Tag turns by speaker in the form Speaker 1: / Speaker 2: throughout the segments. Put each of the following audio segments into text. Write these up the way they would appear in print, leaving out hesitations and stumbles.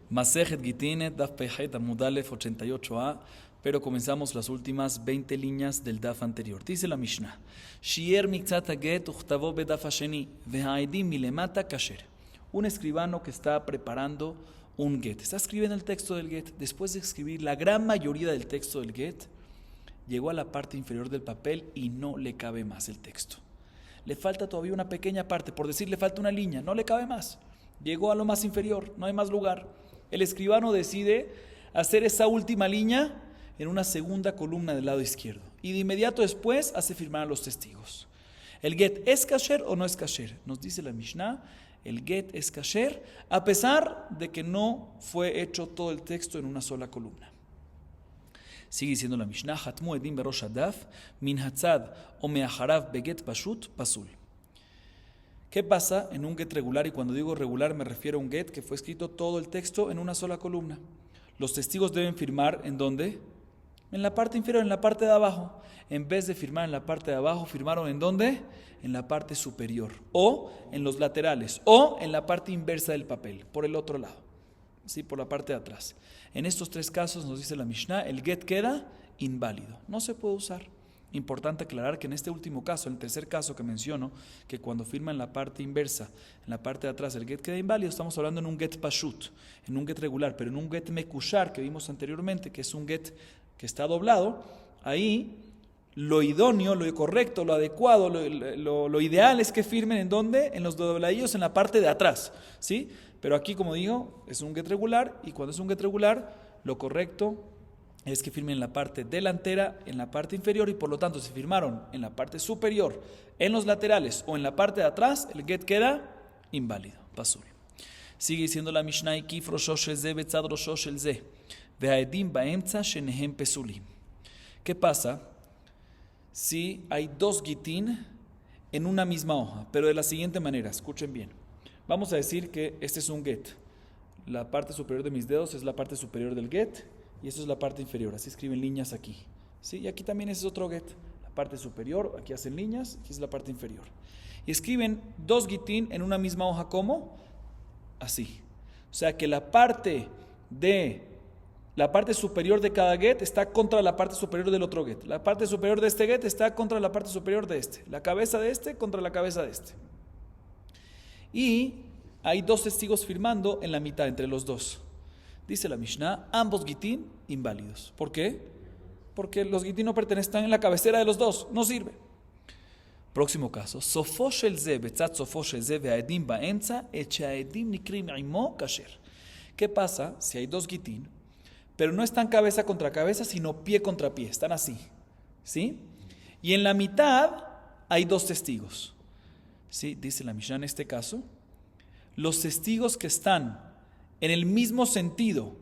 Speaker 1: Masejet Gitine, Daf Pehet Amud Alef 88a, pero comenzamos las últimas 20 líneas del Daf anterior. Dice la Mishnah: Shier mikzat haget uchtavo bedaf hasheni, vehaedim milemata kasher. Un escribano que está preparando un get, está escribiendo el texto del get. Después de escribir la gran mayoría del texto del get, llegó a la parte inferior del papel y no le cabe más el texto. Le falta todavía una pequeña parte, por decir, le falta una línea, no le cabe más. Llegó a lo más inferior, no hay más lugar. El escribano decide hacer esa última línea en una segunda columna del lado izquierdo y de inmediato después hace firmar a los testigos. ¿El get es kasher o no es kasher? Nos dice la Mishnah, el get es kasher a pesar de que no fue hecho todo el texto en una sola columna. Sigue diciendo la Mishnah, Hatmu edim berosh hadaf min hatzad o meacharav beget pashut pasul. ¿Qué pasa en un get regular? Y cuando digo regular me refiero a un get que fue escrito todo el texto en una sola columna. Los testigos deben firmar ¿en dónde? En la parte inferior, en la parte de abajo. En vez de firmar en la parte de abajo, firmaron ¿en dónde? En la parte superior, o en los laterales, o en la parte inversa del papel, por el otro lado, ¿sí? Por la parte de atrás. En estos tres casos nos dice la Mishnah, el get queda inválido, no se puede usar. Importante aclarar que en este último caso, en el tercer caso que menciono, que cuando firma en la parte inversa, en la parte de atrás el get queda inválido, estamos hablando en un get pashut, en un get regular, pero en un get mekushar que vimos anteriormente, que es un get que está doblado, ahí lo idóneo, lo correcto, lo adecuado, lo ideal es que firmen ¿en dónde? En los dobladillos en la parte de atrás, ¿sí? Pero aquí, como digo, es un get regular y cuando es un get regular, lo correcto es que firmen en la parte delantera, en la parte inferior y por lo tanto si firmaron en la parte superior, en los laterales o en la parte de atrás, el get queda inválido, pasul. Sigue diciendo la Mishnah, Kif roshosh el ze betzad roshosh el ze, vehaedim baemtza shenehem pesulim. ¿Qué pasa si hay dos gitín en una misma hoja, pero de la siguiente manera? Escuchen bien. Vamos a decir que este es un get. La parte superior de mis dedos es la parte superior del get y esto es la parte inferior. Así escriben líneas aquí, ¿sí? Y aquí también ese es otro get. La parte superior, aquí hacen líneas, aquí es la parte inferior. Y escriben dos gitín en una misma hoja, ¿cómo? Así. O sea que la parte superior de cada get está contra la parte superior del otro get. La parte superior de este get está contra la parte superior de este. La cabeza de este contra la cabeza de este. Y hay dos testigos firmando en la mitad, entre los dos. Dice la Mishnah, ambos gitín inválidos. ¿Por qué? Porque los gitín no pertenecen en la cabecera de los dos. No sirve. Próximo caso. Sofosh el ze, betzat sofosh el ze, ve'aedim ba'emtza, echaedim nikrim imo kasher. ¿Qué pasa si hay dos gitín, pero no están cabeza contra cabeza, sino pie contra pie? Están así, ¿sí? Y en la mitad hay dos testigos. ¿Sí? Dice la Mishnah en este caso, los testigos que están en el mismo sentido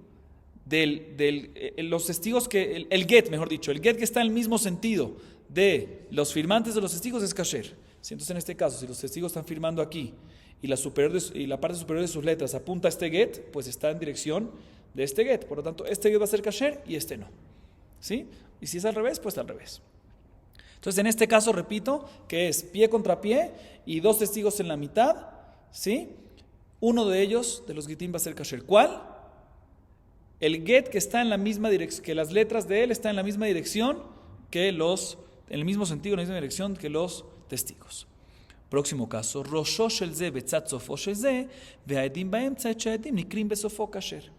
Speaker 1: los testigos que, el get, mejor dicho, el get que está en el mismo sentido de los firmantes de los testigos es kasher. ¿Sí? Entonces en este caso, si los testigos están firmando aquí y la parte superior de sus letras apunta a este get, pues está en dirección de este get. Por lo tanto, este get va a ser kasher y este no. ¿Sí? Y si es al revés, pues al revés. Entonces en este caso, repito, que es pie contra pie y dos testigos en la mitad, ¿sí? Uno de ellos, de los gitín, va a ser kasher. ¿Cuál? El get que está en la misma dirección, que las letras de él están en la misma dirección que en el mismo sentido, en la misma dirección que los testigos. Próximo caso, roshosh el ze betzat sofosh el ze, ve'aedim baemtza echaedim nikrim besofo kasher.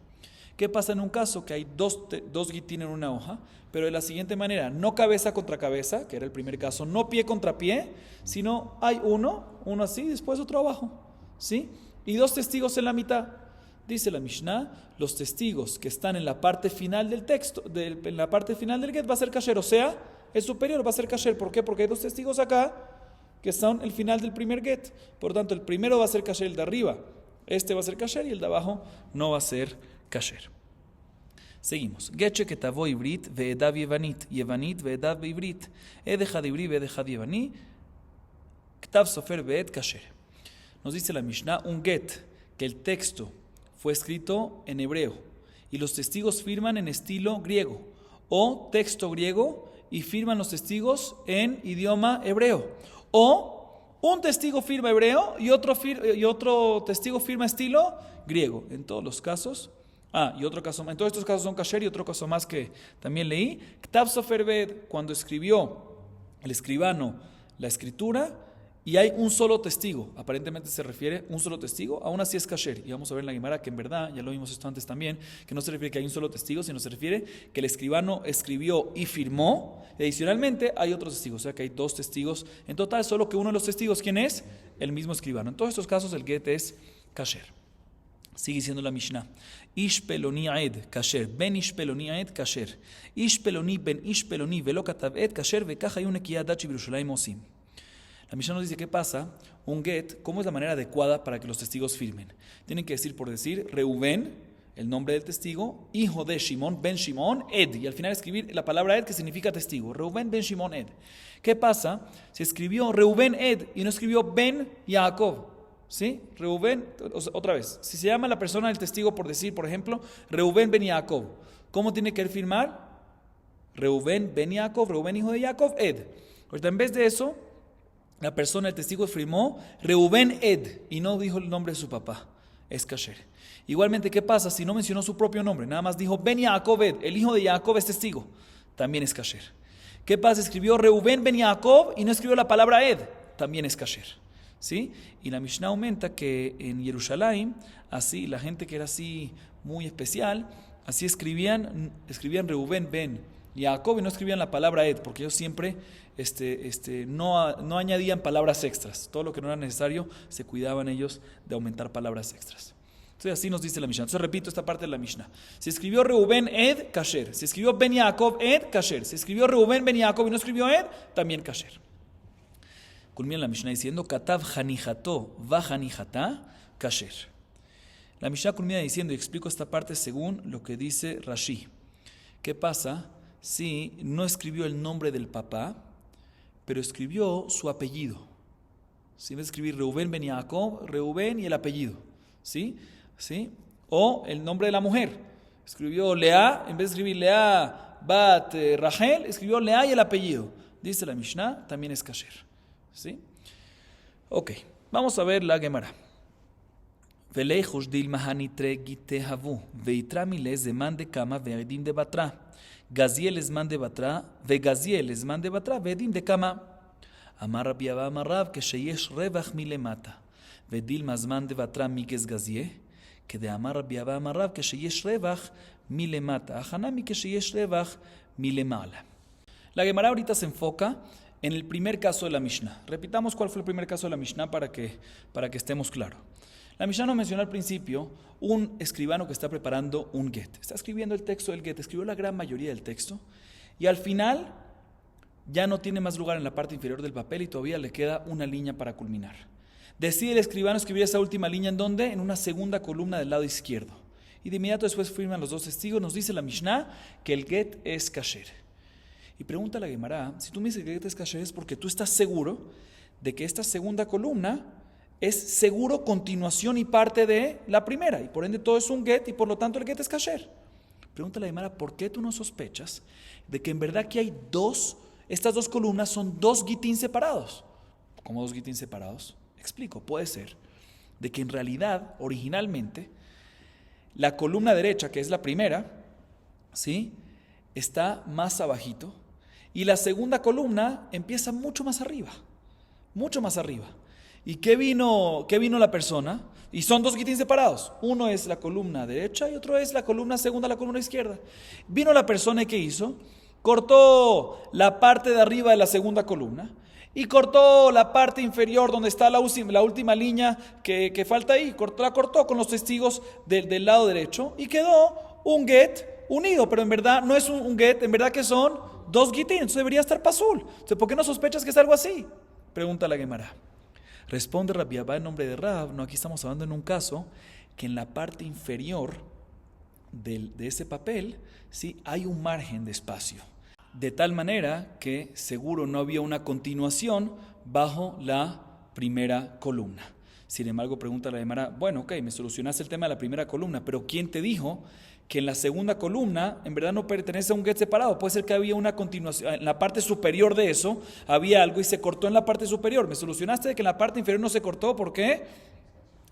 Speaker 1: ¿Qué pasa en un caso que hay dos gitín en una hoja, pero de la siguiente manera, no cabeza contra cabeza, que era el primer caso, no pie contra pie, sino hay uno así, después otro abajo, ¿sí? Y dos testigos en la mitad. Dice la Mishnah, los testigos que están en la parte final del texto, en la parte final del get va a ser kasher, o sea, el superior va a ser kasher. ¿Por qué? Porque hay dos testigos acá que son el final del primer get. Por lo tanto, el primero va a ser kasher, el de arriba. Este va a ser kasher y el de abajo no va a ser kasher. Seguimos. Getche que tavo ibrit ve'edav yevanit, yevanit ve'edav ibrit, edechad ibri ve'edechad yevani, ktav sofer ve'ed kasher. Nos dice la Mishnah, un get que el texto fue escrito en hebreo y los testigos firman en estilo griego, o texto griego y firman los testigos en idioma hebreo, o un testigo firma hebreo y otro testigo firma estilo griego. En todos los casos Y otro caso, en todos estos casos son kasher y otro caso más que también leí. Ktav Sofer Ved, cuando escribió el escribano la escritura y hay un solo testigo, aparentemente se refiere un solo testigo, aún así es kasher. Y vamos a ver en la Gemara que en verdad, ya lo vimos esto antes también, que no se refiere que hay un solo testigo, sino se refiere que el escribano escribió y firmó. Y adicionalmente hay otros testigos, o sea que hay dos testigos en total, solo que uno de los testigos, ¿quién es? El mismo escribano. En todos estos casos el get es kasher. Sigue diciendo la Mishnah. Ish peloni aed kasher, ben ish peloni aed kasher. Ish peloni ben ish peloni velo katav ed kasher vekaja y un ekiyadachi birushalayim osim. La Mishnah nos dice qué pasa, un get, cómo es la manera adecuada para que los testigos firmen. Tienen que decir, por decir, Reubén, el nombre del testigo, hijo de Shimón, ben Shimón, ed. Y al final escribir la palabra ed que significa testigo. Reubén, ben Shimón, ed. ¿Qué pasa? Se escribió Reubén, ed y no escribió ben Jacob. ¿Sí? Reubén, otra vez, si se llama la persona del testigo por decir, por ejemplo, Reubén ben Jacob, ¿cómo tiene que él firmar? Reubén ben Jacob, Reubén hijo de Jacob, ed. Ahorita en vez de eso, la persona, el testigo firmó Reubén ed y no dijo el nombre de su papá, es kasher. Igualmente, ¿qué pasa si no mencionó su propio nombre? Nada más dijo ben Jacob ed, el hijo de Jacob es testigo, también es kasher. ¿Qué pasa? Escribió Reubén ben Jacob y no escribió la palabra ed, también es kasher. ¿Sí? Y la Mishnah aumenta que en Jerusalén, así, la gente que era así muy especial, así escribían Reubén ben Jacob y no escribían la palabra ed, porque ellos siempre no añadían palabras extras. Todo lo que no era necesario, se cuidaban ellos de aumentar palabras extras. Entonces así nos dice la Mishnah. Entonces repito esta parte de la Mishnah. Se escribió Reubén ed, kasher. Se escribió ben Jacob ed, kasher. Se escribió Reubén ben Jacob y no escribió ed, también kasher. Culmina la Mishnah diciendo Katav Hanijato va Hanijatá kasher. La Mishnah culmina diciendo, y explico esta parte según lo que dice Rashi. ¿Qué pasa si no escribió el nombre del papá, pero escribió su apellido? Si en vez de escribir Reubén ben Jacob, Reubén y el apellido, ¿sí? ¿Sí? O el nombre de la mujer. Escribió Lea, en vez de escribir Lea bat Rachel, escribió Lea y el apellido. Dice la Mishnah, también es kasher. ¿Sí? Ok, vamos a ver la Gemara. Velejos dilma hanitre gite havu, veitra miles de man de kama veedim de batra, gaziel es man de batra, vegaziel es man de batra, veedim de kama. Amar Rabbi Abba amar Rav que sheyesh revach milemata, vedilma zman de batra mikes gazie, que de amar Rabbi Abba amar Rav que sheyesh revach milemata, ahanami que sheyesh revach milemala. La Gemara ahorita se enfoca en el primer caso de la Mishnah. Repitamos cuál fue el primer caso de la Mishnah para que estemos claros. La Mishnah nos mencionó al principio un escribano que está preparando un get. Está escribiendo el texto del get, escribió la gran mayoría del texto y al final ya no tiene más lugar en la parte inferior del papel y todavía le queda una línea para culminar. Decide el escribano escribir esa última línea ¿en dónde? En una segunda columna del lado izquierdo. Y de inmediato después firman los dos testigos. Nos dice la Mishnah que el get es kasher. Y pregunta a la Gemara, si tú me dices que el get es kasher es porque tú estás seguro de que esta segunda columna es seguro continuación y parte de la primera, y por ende todo es un get y por lo tanto el get es kasher. Pregunta a la Gemara, ¿por qué tú no sospechas de que en verdad que hay estas dos columnas son dos gitín separados? ¿Cómo dos gitín separados? Explico, puede ser de que en realidad, originalmente, la columna derecha, que es la primera, ¿sí?, está más abajito, y la segunda columna empieza mucho más arriba. ¿Y qué vino la persona? Y son dos gitín separados. Uno es la columna derecha y otro es la columna segunda, la columna izquierda. Vino la persona y ¿qué hizo? Cortó la parte de arriba de la segunda columna y cortó la parte inferior donde está la última línea que falta ahí. La cortó con los testigos del lado derecho y quedó un get unido, pero en verdad no es un get, en verdad que son dos gitín, entonces debería estar pasul. Entonces, ¿por qué no sospechas que es algo así? Pregunta la Gemara. Responde Rabbi Abba en nombre de Rav, no, aquí estamos hablando en un caso que en la parte inferior de ese papel, ¿sí?, hay un margen de espacio, de tal manera que seguro no había una continuación bajo la primera columna. Sin embargo, pregunta la Gemara, bueno, ok, me solucionaste el tema de la primera columna, pero ¿quién te dijo que en la segunda columna en verdad no pertenece a un get separado? Puede ser que había una continuación, en la parte superior de eso había algo y se cortó en la parte superior. Me solucionaste de que en la parte inferior no se cortó, ¿por qué?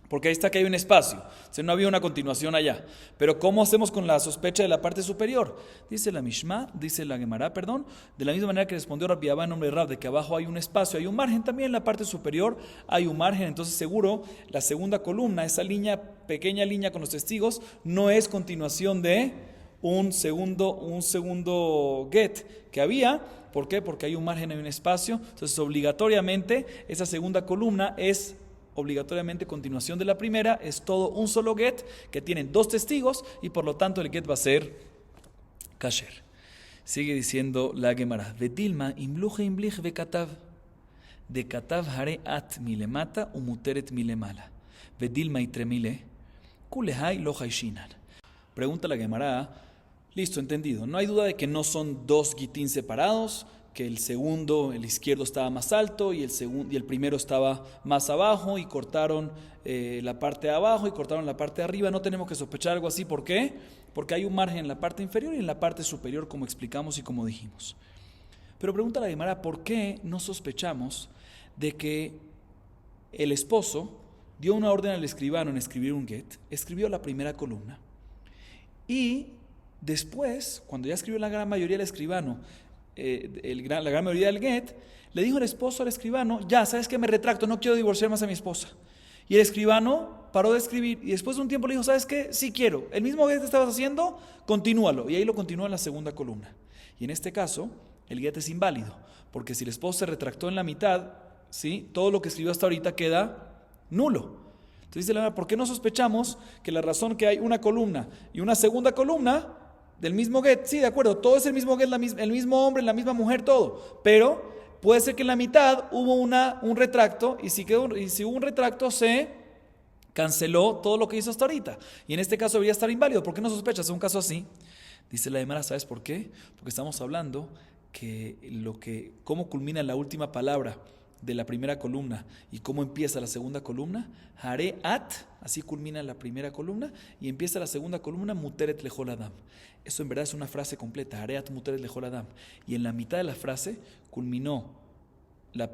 Speaker 1: Porque ahí está que hay un espacio, o sea, no había una continuación allá. Pero ¿cómo hacemos con la sospecha de la parte superior? Dice la Mishma, dice la Gemara, perdón, de la misma manera que respondió Rabbi Abba en nombre de Rab, de que abajo hay un espacio, hay un margen, también en la parte superior hay un margen. Entonces seguro la segunda columna, esa línea, pequeña línea con los testigos, no es continuación de un segundo get que había. ¿Por qué? Porque hay un margen, hay un espacio. Entonces obligatoriamente esa segunda columna es obligatoriamente continuación de la primera, es todo un solo get que tienen dos testigos y por lo tanto el get va a ser kasher. Sigue diciendo la Gemara, Vedilma imluche imlich vekatav, de katav hare at milemata umuteret milemala, Vedilma itremile, kulehai lo haishinan. Pregunta la Gemara, listo, entendido, no hay duda de que no son dos gitín separados, que el segundo, el izquierdo estaba más alto y el primero estaba más abajo y cortaron la parte de abajo y cortaron la parte de arriba. No tenemos que sospechar algo así. ¿Por qué? Porque hay un margen en la parte inferior y en la parte superior, como explicamos y como dijimos. Pero pregunta la Gemara, ¿por qué no sospechamos de que el esposo dio una orden al escribano en escribir un get, escribió la primera columna y después, cuando ya escribió la gran mayoría del escribano, la gran mayoría del get, le dijo el esposo al escribano, ya, ¿sabes qué? Me retracto, no quiero divorciar más a mi esposa. Y el escribano paró de escribir y después de un tiempo le dijo, ¿sabes qué? Sí quiero, el mismo get que estabas haciendo, continúalo. Y ahí lo continúa en la segunda columna. Y en este caso, el get es inválido, porque si el esposo se retractó en la mitad, ¿sí? Todo lo que escribió hasta ahorita queda nulo. Entonces dice la verdad, ¿por qué no sospechamos que la razón que hay una columna y una segunda columna del mismo get? Sí, de acuerdo, todo es el mismo get, el mismo hombre, la misma mujer, todo. Pero puede ser que en la mitad hubo un retracto y si hubo un retracto se canceló todo lo que hizo hasta ahorita. Y en este caso debería estar inválido. ¿Por qué no sospechas un caso así? Dice la Gemara, ¿sabes por qué? Porque estamos hablando cómo culmina la última palabra de la primera columna y cómo empieza la segunda columna. Hare at, así culmina la primera columna y empieza la segunda columna, muteret lejol adam. Eso en verdad es una frase completa, Hare at muteret lejol adam. Y en la mitad de la frase culminó la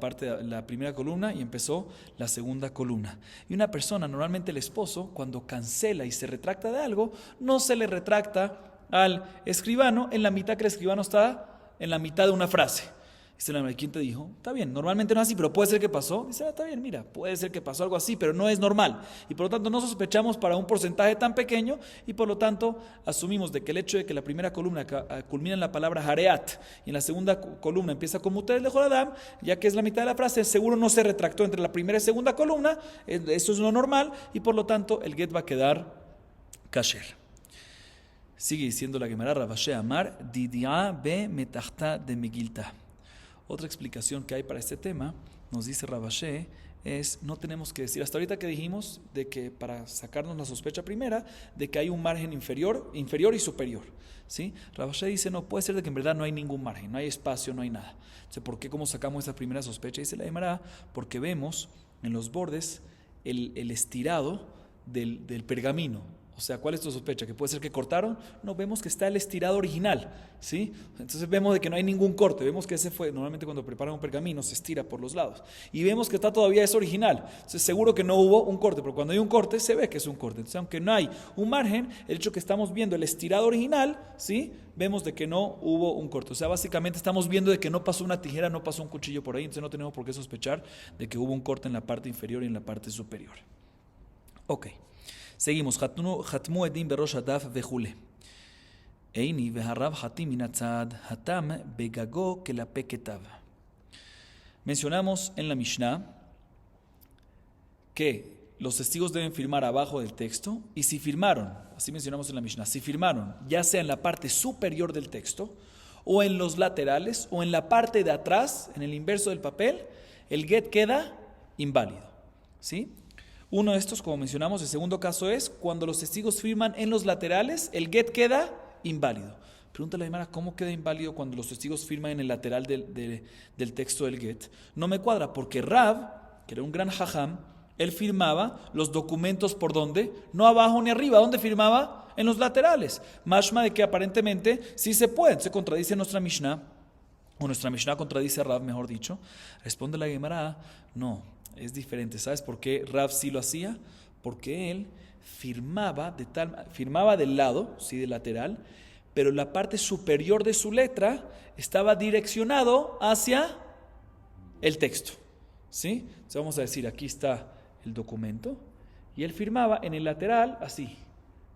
Speaker 1: primera columna y empezó la segunda columna. Y una persona, normalmente el esposo, cuando cancela y se retracta de algo, no se le retracta al escribano en la mitad que el escribano está en la mitad de una frase. Dice la Gemara, ¿quién te dijo? Está bien, normalmente no es así, pero puede ser que pasó. Dice, está bien, mira, puede ser que pasó algo así, pero no es normal. Y por lo tanto no sospechamos para un porcentaje tan pequeño y por lo tanto asumimos de que el hecho de que la primera columna culmina en la palabra hareat y en la segunda columna empieza con muteret lejol adam, ya que es la mitad de la frase, seguro no se retractó entre la primera y segunda columna, eso es lo normal y por lo tanto el get va a quedar kasher. Sigue diciendo la Gemara, Rabashé Amar, Didia be metachta de Megilta. Otra explicación que hay para este tema, nos dice Rabashé, es no tenemos que decir, hasta ahorita que dijimos de que para sacarnos la sospecha primera, de que hay un margen inferior y superior. ¿Sí? Rabashé dice, no, puede ser de que en verdad no hay ningún margen, no hay espacio, no hay nada. Entonces, ¿por qué cómo sacamos esa primera sospecha? Dice la Gemara, porque vemos en los bordes el estirado del pergamino. O sea, ¿cuál es tu sospecha? ¿Que puede ser que cortaron? No, vemos que está el estirado original, ¿sí? Entonces vemos de que no hay ningún corte, vemos que ese fue, normalmente cuando preparan un pergamino se estira por los lados, y vemos que está todavía es original, entonces seguro que no hubo un corte, pero cuando hay un corte se ve que es un corte, entonces aunque no hay un margen, el hecho que estamos viendo el estirado original, ¿sí? Vemos de que no hubo un corte, o sea, básicamente estamos viendo de que no pasó una tijera, no pasó un cuchillo por ahí, entonces no tenemos por qué sospechar de que hubo un corte en la parte inferior y en la parte superior. Ok. Seguimos, חתמו עדים בראש הדף וכו'. עיני והרב חתים מן הצד, התם בגגו כלפי כתב. Mencionamos en la Mishnah que los testigos deben firmar abajo del texto y si firmaron, así mencionamos en la Mishnah, si firmaron ya sea en la parte superior del texto o en los laterales o en la parte de atrás, en el inverso del papel, el get queda inválido, ¿sí? Uno de estos, como mencionamos, el segundo caso es cuando los testigos firman en los laterales, el get queda inválido. Pregúntale a la Gemara, ¿cómo queda inválido cuando los testigos firman en el lateral del texto del get? No me cuadra, porque Rab, que era un gran jajam, él firmaba los documentos por ¿dónde? No abajo ni arriba, ¿dónde firmaba? En los laterales. Mashma de que aparentemente sí se puede, se contradice nuestra Mishnah, o nuestra Mishnah contradice a Rab, mejor dicho. Responde la Gemara, no. Es diferente. ¿Sabes por qué Rav sí lo hacía? porque él firmaba del lado, sí, del lateral, pero la parte superior de su letra estaba direccionado hacia el texto, ¿sí? Entonces vamos a decir, aquí está el documento, y él firmaba en el lateral así,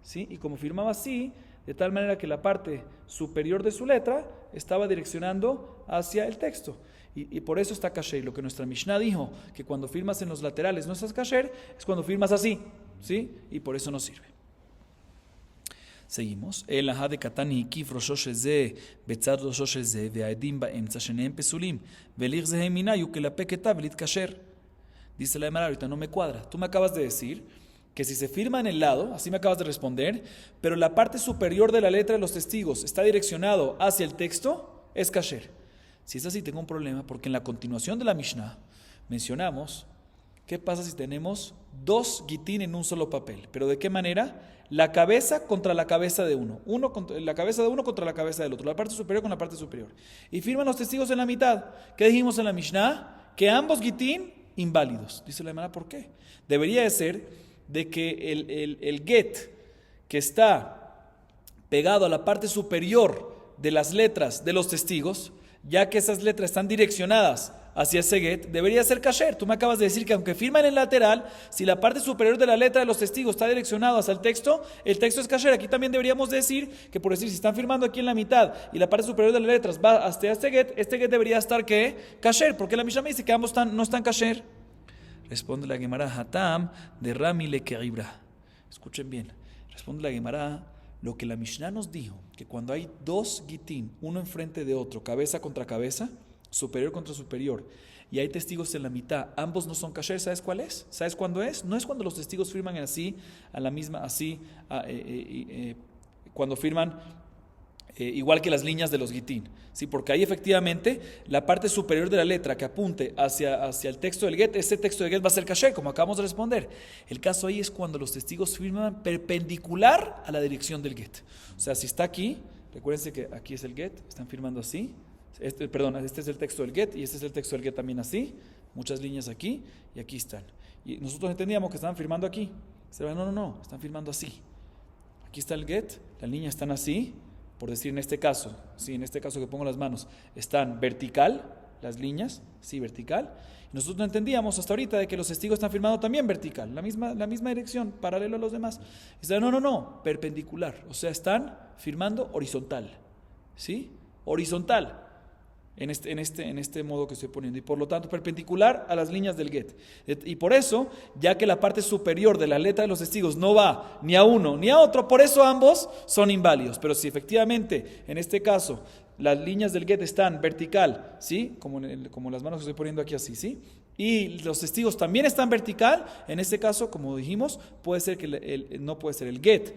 Speaker 1: ¿sí? Y como firmaba así, de tal manera que la parte superior de su letra estaba direccionando hacia el texto. Y por eso está kasher. Lo que nuestra Mishnah dijo, que cuando firmas en los laterales no estás kasher, es cuando firmas así, ¿sí? Y por eso no sirve. Seguimos. El ajá de katani hikif rosho sheze betzad rosho sheze ve'aedim ba'emtza shenehem pesulim velich zehem minayu que la peketa velit kasher. Dice la Gemara, ahorita no me cuadra. Tú me acabas de decir que si se firma en el lado, así me acabas de responder, pero la parte superior de la letra de los testigos está direccionado hacia el texto, es kasher. Si es así, tengo un problema, porque en la continuación de la Mishnah mencionamos, ¿qué pasa si tenemos dos gitín en un solo papel? ¿Pero de qué manera? La cabeza contra la cabeza de uno. La cabeza de uno contra la cabeza del otro. La parte superior con la parte superior. Y firman los testigos en la mitad. ¿Qué dijimos en la Mishnah? Que ambos gitín inválidos. Dice la Gemara, ¿por qué? Debería de ser de que el get que está pegado a la parte superior de las letras de los testigos, ya que esas letras están direccionadas hacia ese get, debería ser kasher. Tú me acabas de decir que aunque firma en el lateral, si la parte superior de la letra de los testigos está direccionada hacia el texto es kasher. Aquí también deberíamos decir que, por decir, si están firmando aquí en la mitad y la parte superior de las letras va hasta este get debería estar ¿qué? Kasher, porque la Mishnah me dice que ambos no están kasher. Responde la Gemara, Hatam de Rami le Keribra. Escuchen bien. Responde la Gemara, lo que la Mishnah nos dijo, que cuando hay dos gitín, uno enfrente de otro, cabeza contra cabeza, superior contra superior, y hay testigos en la mitad, ambos no son kasher, ¿sabes cuál es? ¿Sabes cuándo es? No es cuando los testigos firman así, a la misma, así, cuando firman igual que las líneas de los gitín, ¿sí? Porque ahí efectivamente la parte superior de la letra que apunte hacia el texto del get, ese texto del get va a ser kasher, como acabamos de responder. El caso ahí es cuando los testigos firman perpendicular a la dirección del get. O sea, si está aquí, recuérdense que aquí es el get, están firmando así, este es el texto del get y este es el texto del get también así, muchas líneas aquí y aquí están. Y nosotros entendíamos que estaban firmando aquí. No, están firmando así. Aquí está el get, las líneas están así. Por decir en este caso, sí, en este caso que pongo las manos, están vertical, las líneas, sí, vertical. Y nosotros no entendíamos hasta ahorita de que los testigos están firmando también vertical, la misma dirección, paralelo a los demás. Y dicen, no, perpendicular, o sea, están firmando horizontal, ¿sí? Horizontal. En este modo que estoy poniendo, y por lo tanto perpendicular a las líneas del get. Y por eso, ya que la parte superior de la letra de los testigos no va ni a uno ni a otro, por eso ambos son inválidos. Pero si efectivamente en este caso las líneas del get están vertical, ¿sí? Como las manos que estoy poniendo aquí así, ¿sí? Y los testigos también están vertical, en este caso, como dijimos, puede ser que no puede ser el get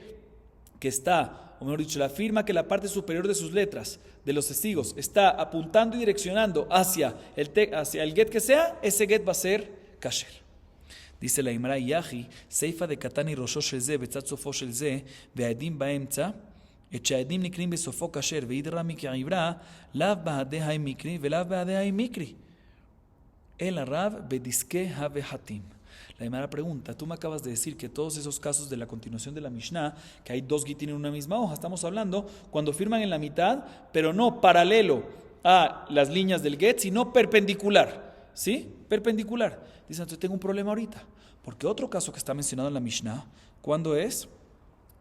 Speaker 1: que está, o mejor dicho, la firma que la parte superior de sus letras de los testigos está apuntando y direccionando hacia el get que sea, ese get va a ser kasher. Dice la Imra Yahi, Seifa de Katani Rosho shel ze betzat sofo shel ze ve'aedim ba'emtza et she'aedim nikrim besofo kasher ve'id rami ke'ibra lav ba'adehai mikri ve'lav ba'adehai mikri el arav bediske havehatim. La Gemara pregunta, tú me acabas de decir que todos esos casos de la continuación de la Mishnah, que hay dos gitín en una misma hoja, estamos hablando cuando firman en la mitad, pero no paralelo a las líneas del get, sino perpendicular, ¿sí? Perpendicular. Dice, entonces tengo un problema ahorita, porque otro caso que está mencionado en la Mishnah, ¿cuándo es?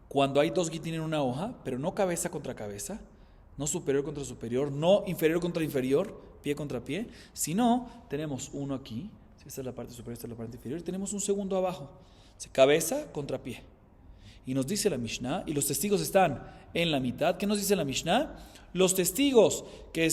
Speaker 1: Cuando hay dos gitín en una hoja, pero no cabeza contra cabeza, no superior contra superior, no inferior contra inferior, pie contra pie, sino tenemos uno aquí. Esta es la parte superior, esta es la parte inferior. Y tenemos un segundo abajo. Cabeza contra pie. Y nos dice la Mishnah, y los testigos están en la mitad. ¿Qué nos dice la Mishnah? Los testigos que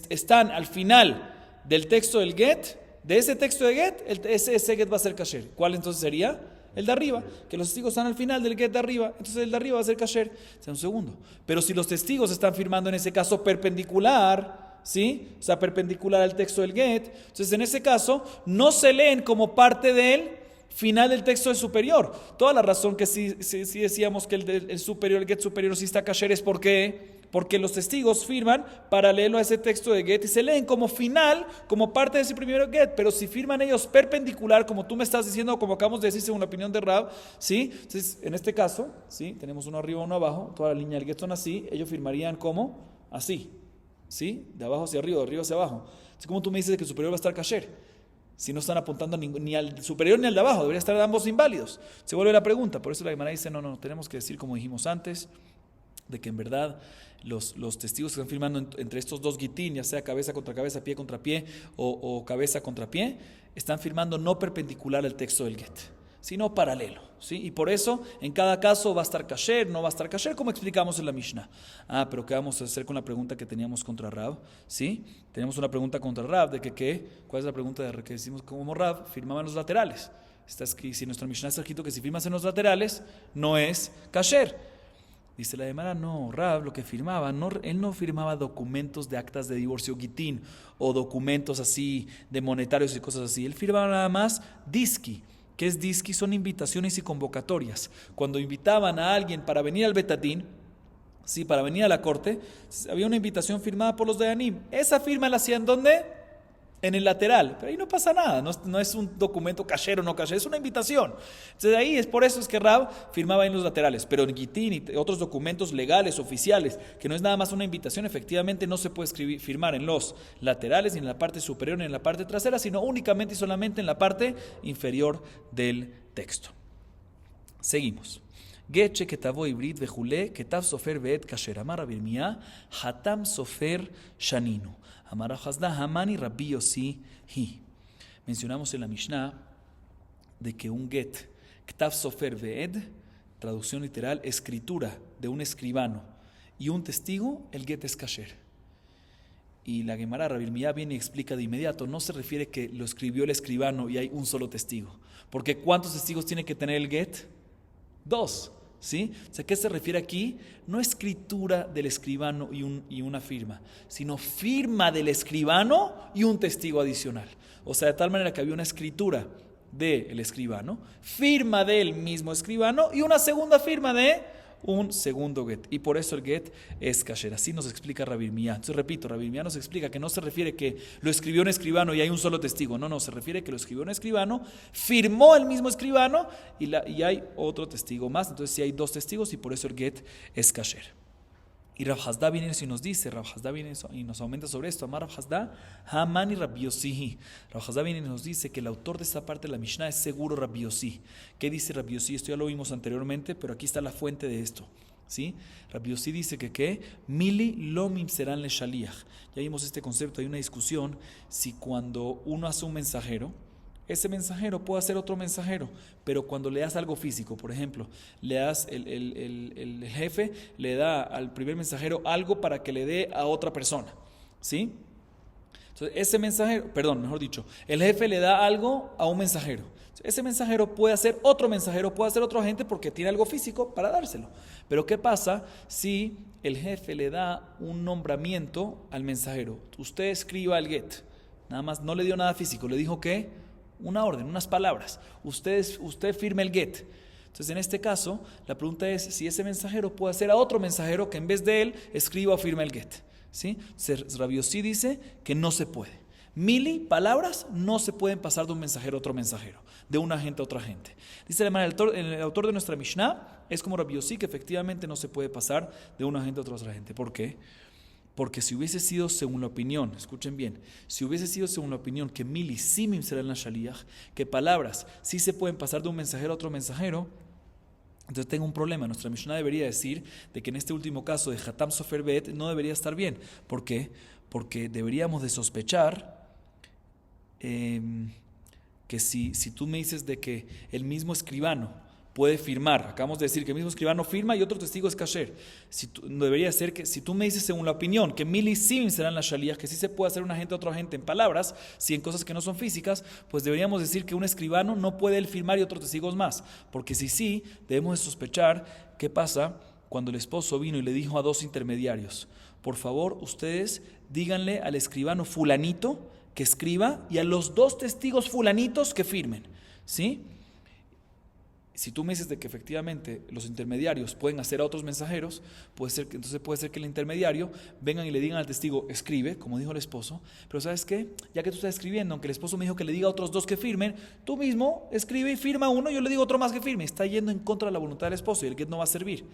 Speaker 1: están al final del texto del get, de ese texto de get, ese get va a ser kasher. ¿Cuál entonces sería? El de arriba. Que los testigos están al final del get de arriba. Entonces el de arriba va a ser kasher. O sea, un segundo. Pero si los testigos están firmando en ese caso perpendicular, ¿sí? O sea, perpendicular al texto del get. Entonces, en ese caso, no se leen como parte del final del texto es superior. Toda la razón que sí decíamos que el superior, el get superior sí está kasher es porque los testigos firman paralelo a ese texto de get y se leen como final, como parte de ese primer get, pero si firman ellos perpendicular, como tú me estás diciendo, como acabamos de decir según la opinión de Rab, ¿sí? Entonces, en este caso, ¿sí? Tenemos uno arriba, uno abajo, toda la línea del get son así, ellos firmarían como así, ¿sí? De abajo hacia arriba, de arriba hacia abajo. Entonces, ¿cómo tú me dices que el superior va a estar kasher? Si no están apuntando ni al superior ni al de abajo, debería estar ambos inválidos. Se vuelve la pregunta, por eso la Gemara dice, no, tenemos que decir como dijimos antes, de que en verdad los testigos que están firmando entre estos dos gitín, ya sea cabeza contra cabeza, pie contra pie o cabeza contra pie, están firmando no perpendicular al texto del get, sino paralelo, ¿sí? Y por eso en cada caso va a estar kasher, no va a estar kasher, como explicamos en la Mishnah. Pero ¿qué vamos a hacer con la pregunta que teníamos contra Rab? ¿Sí? Tenemos una pregunta contra Rab de que ¿qué? ¿Cuál es la pregunta que decimos como Rab? Firmaban los laterales. Si nuestra Mishnah está escrito que si firmas en los laterales no es kasher. Dice la Gemara, no, Rab lo que firmaba, él no firmaba documentos de actas de divorcio gitín o documentos así de monetarios y cosas así. Él firmaba nada más diski. ¿Qué es diski? Son invitaciones y convocatorias. Cuando invitaban a alguien para venir al Betatín, sí, para venir a la corte, había una invitación firmada por los de Anim. Esa firma la hacían ¿dónde? En el lateral, pero ahí no pasa nada, no es un documento kasher o no kasher, es una invitación. Entonces ahí por eso es que Rab firmaba en los laterales, pero en Gitín y otros documentos legales, oficiales, que no es nada más una invitación, efectivamente no se puede firmar en los laterales, ni en la parte superior, ni en la parte trasera, sino únicamente y solamente en la parte inferior del texto. Seguimos. Geche ketavo ibrit vejule ketav sofer veet kasher amar Rabbi Yirmiyah hatam sofer shaninu amar Hasda hamani Rabbi Yossi hi. Mencionamos en la Mishnah de que un get ketav sofer veed, traducción literal, escritura de un escribano y un testigo, el get es kasher. Y la Gemara Rabbi Yirmiyah viene y explica de inmediato, no se refiere que lo escribió el escribano y hay un solo testigo, porque ¿cuántos testigos tiene que tener el get? 2, ¿sí? O sea, ¿qué se refiere aquí? No escritura del escribano y una firma, sino firma del escribano y un testigo adicional. O sea, de tal manera que había una escritura del escribano, firma del mismo escribano y una segunda firma de un segundo get. Y por eso el get es kasher. Así nos explica Rabbi Yirmiyah. Entonces repito, Rabbi Yirmiyah nos explica que no se refiere que lo escribió un escribano y hay un solo testigo. No, se refiere que lo escribió un escribano, firmó el mismo escribano y hay otro testigo más. Entonces sí hay 2 testigos y por eso el get es kasher. Y Rav Hasda viene y nos dice, Rav Hasda viene y nos aumenta sobre esto, Amar Rav Hasda, Hamani Rabbi Yossi. Rav Hasda viene y nos dice que el autor de esta parte de la Mishnah es seguro Rabbi Yossi. ¿Qué dice Rabbi Yossi? Esto ya lo vimos anteriormente, pero aquí está la fuente de esto. ¿Sí? Rabbi Yossi dice que Mili lomim serán le shaliach. Ya vimos este concepto, hay una discusión si cuando uno hace un mensajero, ese mensajero puede ser otro mensajero, pero cuando le das algo físico, por ejemplo, le das el jefe le da al primer mensajero algo para que le dé a otra persona, ¿sí? Entonces, ese mensajero, mejor dicho, el jefe le da algo a un mensajero. Ese mensajero puede ser otro mensajero, puede ser otro agente porque tiene algo físico para dárselo. Pero ¿qué pasa si el jefe le da un nombramiento al mensajero? Usted escriba el get, nada más no le dio nada físico, le dijo que una orden, unas palabras. Usted firme el get. Entonces, en este caso, la pregunta es si ese mensajero puede hacer a otro mensajero que en vez de él escriba o firme el get. ¿Sí? Rabbi Yossi dice que no se puede. Palabras no se pueden pasar de un mensajero a otro mensajero, de un agente a otro agente. Dice el autor de nuestra Mishnah, es como Rabbi Yossi, que efectivamente no se puede pasar de un agente a otro agente. ¿Por qué? Porque si hubiese sido según la opinión, escuchen bien, si hubiese sido según la opinión que Mili simim será en la shaliach, que palabras sí se pueden pasar de un mensajero a otro mensajero, entonces tengo un problema. Nuestra Mishnah debería decir de que en este último caso de Hatam Sofer Bet no debería estar bien. ¿Por qué? Porque deberíamos de sospechar que si tú me dices de que el mismo escribano puede firmar, acabamos de decir que el mismo escribano firma y otro testigo es kasher, debería ser que si tú me dices según la opinión que Mili Sim serán las shaliach, que sí se puede hacer un agente a otro agente en palabras, si en cosas que no son físicas, pues deberíamos decir que un escribano no puede él firmar y otros testigos más, porque si sí, debemos de sospechar qué pasa cuando el esposo vino y le dijo a 2 intermediarios, por favor ustedes díganle al escribano fulanito que escriba y a los 2 testigos fulanitos que firmen, ¿sí? si tú me dices de que efectivamente los intermediarios pueden hacer a otros mensajeros, entonces puede ser que el intermediario vengan y le digan al testigo, escribe, como dijo el esposo, pero ¿sabes qué? Ya que tú estás escribiendo, aunque el esposo me dijo que le diga a otros dos que firmen, tú mismo escribe y firma uno, yo le digo otro más que firme. Está yendo en contra de la voluntad del esposo y el get no va a servir.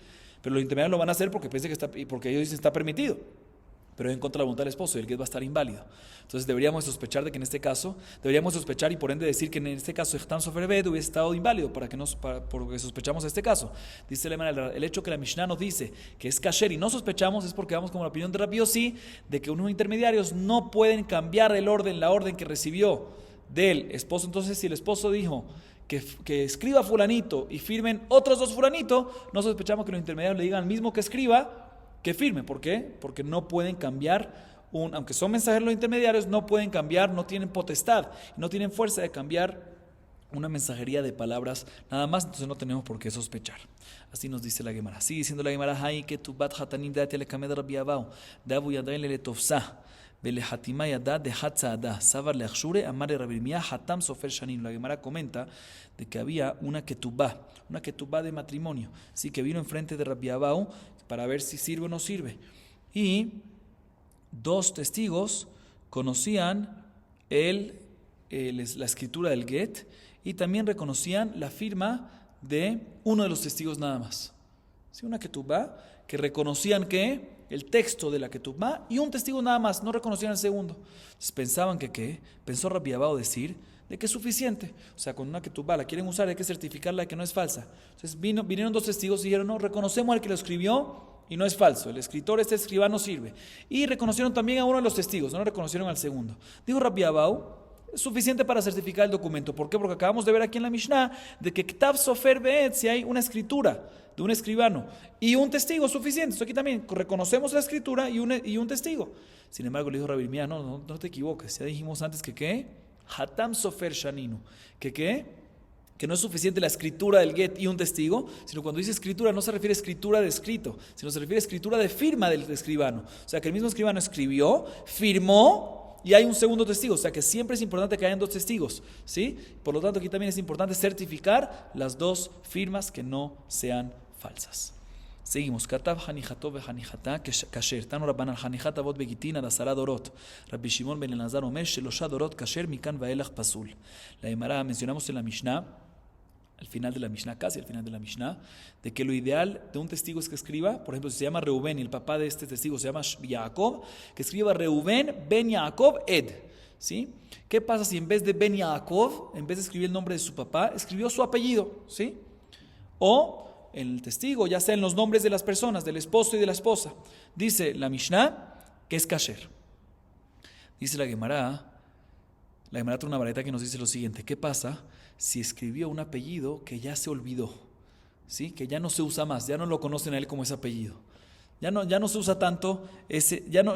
Speaker 1: Pero los intermediarios lo van a hacer porque porque ellos dicen está permitido, pero en contra de la voluntad del esposo y el get va a estar inválido. Entonces deberíamos sospechar de que en este caso, y por ende decir que en este caso Echtam Sofer Bet hubiese estado inválido porque sospechamos este caso. Dice el hecho que la Mishnah nos dice que es kasher y no sospechamos es porque vamos como la opinión de Rabbi Yossi de que unos intermediarios no pueden cambiar la orden que recibió del esposo. Entonces si el esposo dijo que escriba fulanito y firmen otros dos fulanito, no sospechamos que los intermediarios le digan al mismo que escriba que firme. ¿Por qué? Porque no pueden cambiar, aunque son mensajeros los intermediarios, no pueden cambiar, no tienen potestad, no tienen fuerza de cambiar una mensajería de palabras nada más, entonces no tenemos por qué sospechar. Así nos dice la Gemara. Sigue diciendo la Gemara, hay que tu bat hatanim dati alekamed Rabbi Abau, davu yadain leletofsa, belehatima yadad de hatzaada, savar leachshure, amare Rabbi Mia, hatam sofer shanin. La Gemara comenta de que había una ketubá de matrimonio, sí, que vino enfrente de Rabbi Abau para ver si sirve o no sirve. Y dos testigos conocían la escritura del get y también reconocían la firma de uno de los testigos nada más. ¿Sí? Una ketubá que reconocían que el texto de la ketubá y un testigo nada más, no reconocían el segundo. Entonces pensaban pensó Rabbi Abau decir de que es suficiente. O sea, cuando una ketubá la quieren usar hay que certificarla de que no es falsa. Entonces vinieron dos testigos y dijeron, no, reconocemos al que lo escribió y no es falso. El escritor, este escribano sirve. Y reconocieron también a uno de los testigos, no reconocieron al segundo. Dijo Rabbi Abau, es suficiente para certificar el documento. ¿Por qué? Porque acabamos de ver aquí en la Mishnah de que Ktav Sofer Be'et, si hay una escritura de un escribano y un testigo es suficiente. Esto aquí también reconocemos la escritura y un testigo. Sin embargo, le dijo Rabbi Mia, no te equivoques. Ya dijimos antes que ¿qué? Hatam Sofer Shaninu. ¿Que no es suficiente la escritura del get y un testigo, sino cuando dice escritura no se refiere a escritura de escrito, sino se refiere a escritura de firma del escribano. O sea, que el mismo escribano escribió, firmó y hay un segundo testigo. O sea, que siempre es importante que hayan dos testigos, ¿sí? Por lo tanto, aquí también es importante certificar las dos firmas que no sean falsas. Seguimos. Katav Hanijato veHanijata kasher. Tanu Rabbanan Hanijata vot begitin ad 10 dorot. Rabbi Shimon ben Elazar omer shelosha dorot kasher mikan vaelach pasul. La Gemara mencionamos en la Mishnah, al final de la Mishnah, casi al final de la Mishnah, de que lo ideal de un testigo es que escriba, por ejemplo, si se llama Reubén y el papá de este testigo se llama Jacob, que escriba Reubén ben Jacob Ed. ¿Sí? ¿Qué pasa si en vez de ben Jacob, en vez de escribir el nombre de su papá, escribió su apellido? ¿Sí? O el testigo, ya sea en los nombres de las personas, del esposo y de la esposa. Dice la Mishnah que es kasher. Dice la Gemara trae una baraita que nos dice lo siguiente: ¿qué pasa si escribió un apellido que ya se olvidó? ¿Sí? Que ya no se usa más, ya no lo conocen a él como ese apellido. Ya no se usa tanto ese, ya no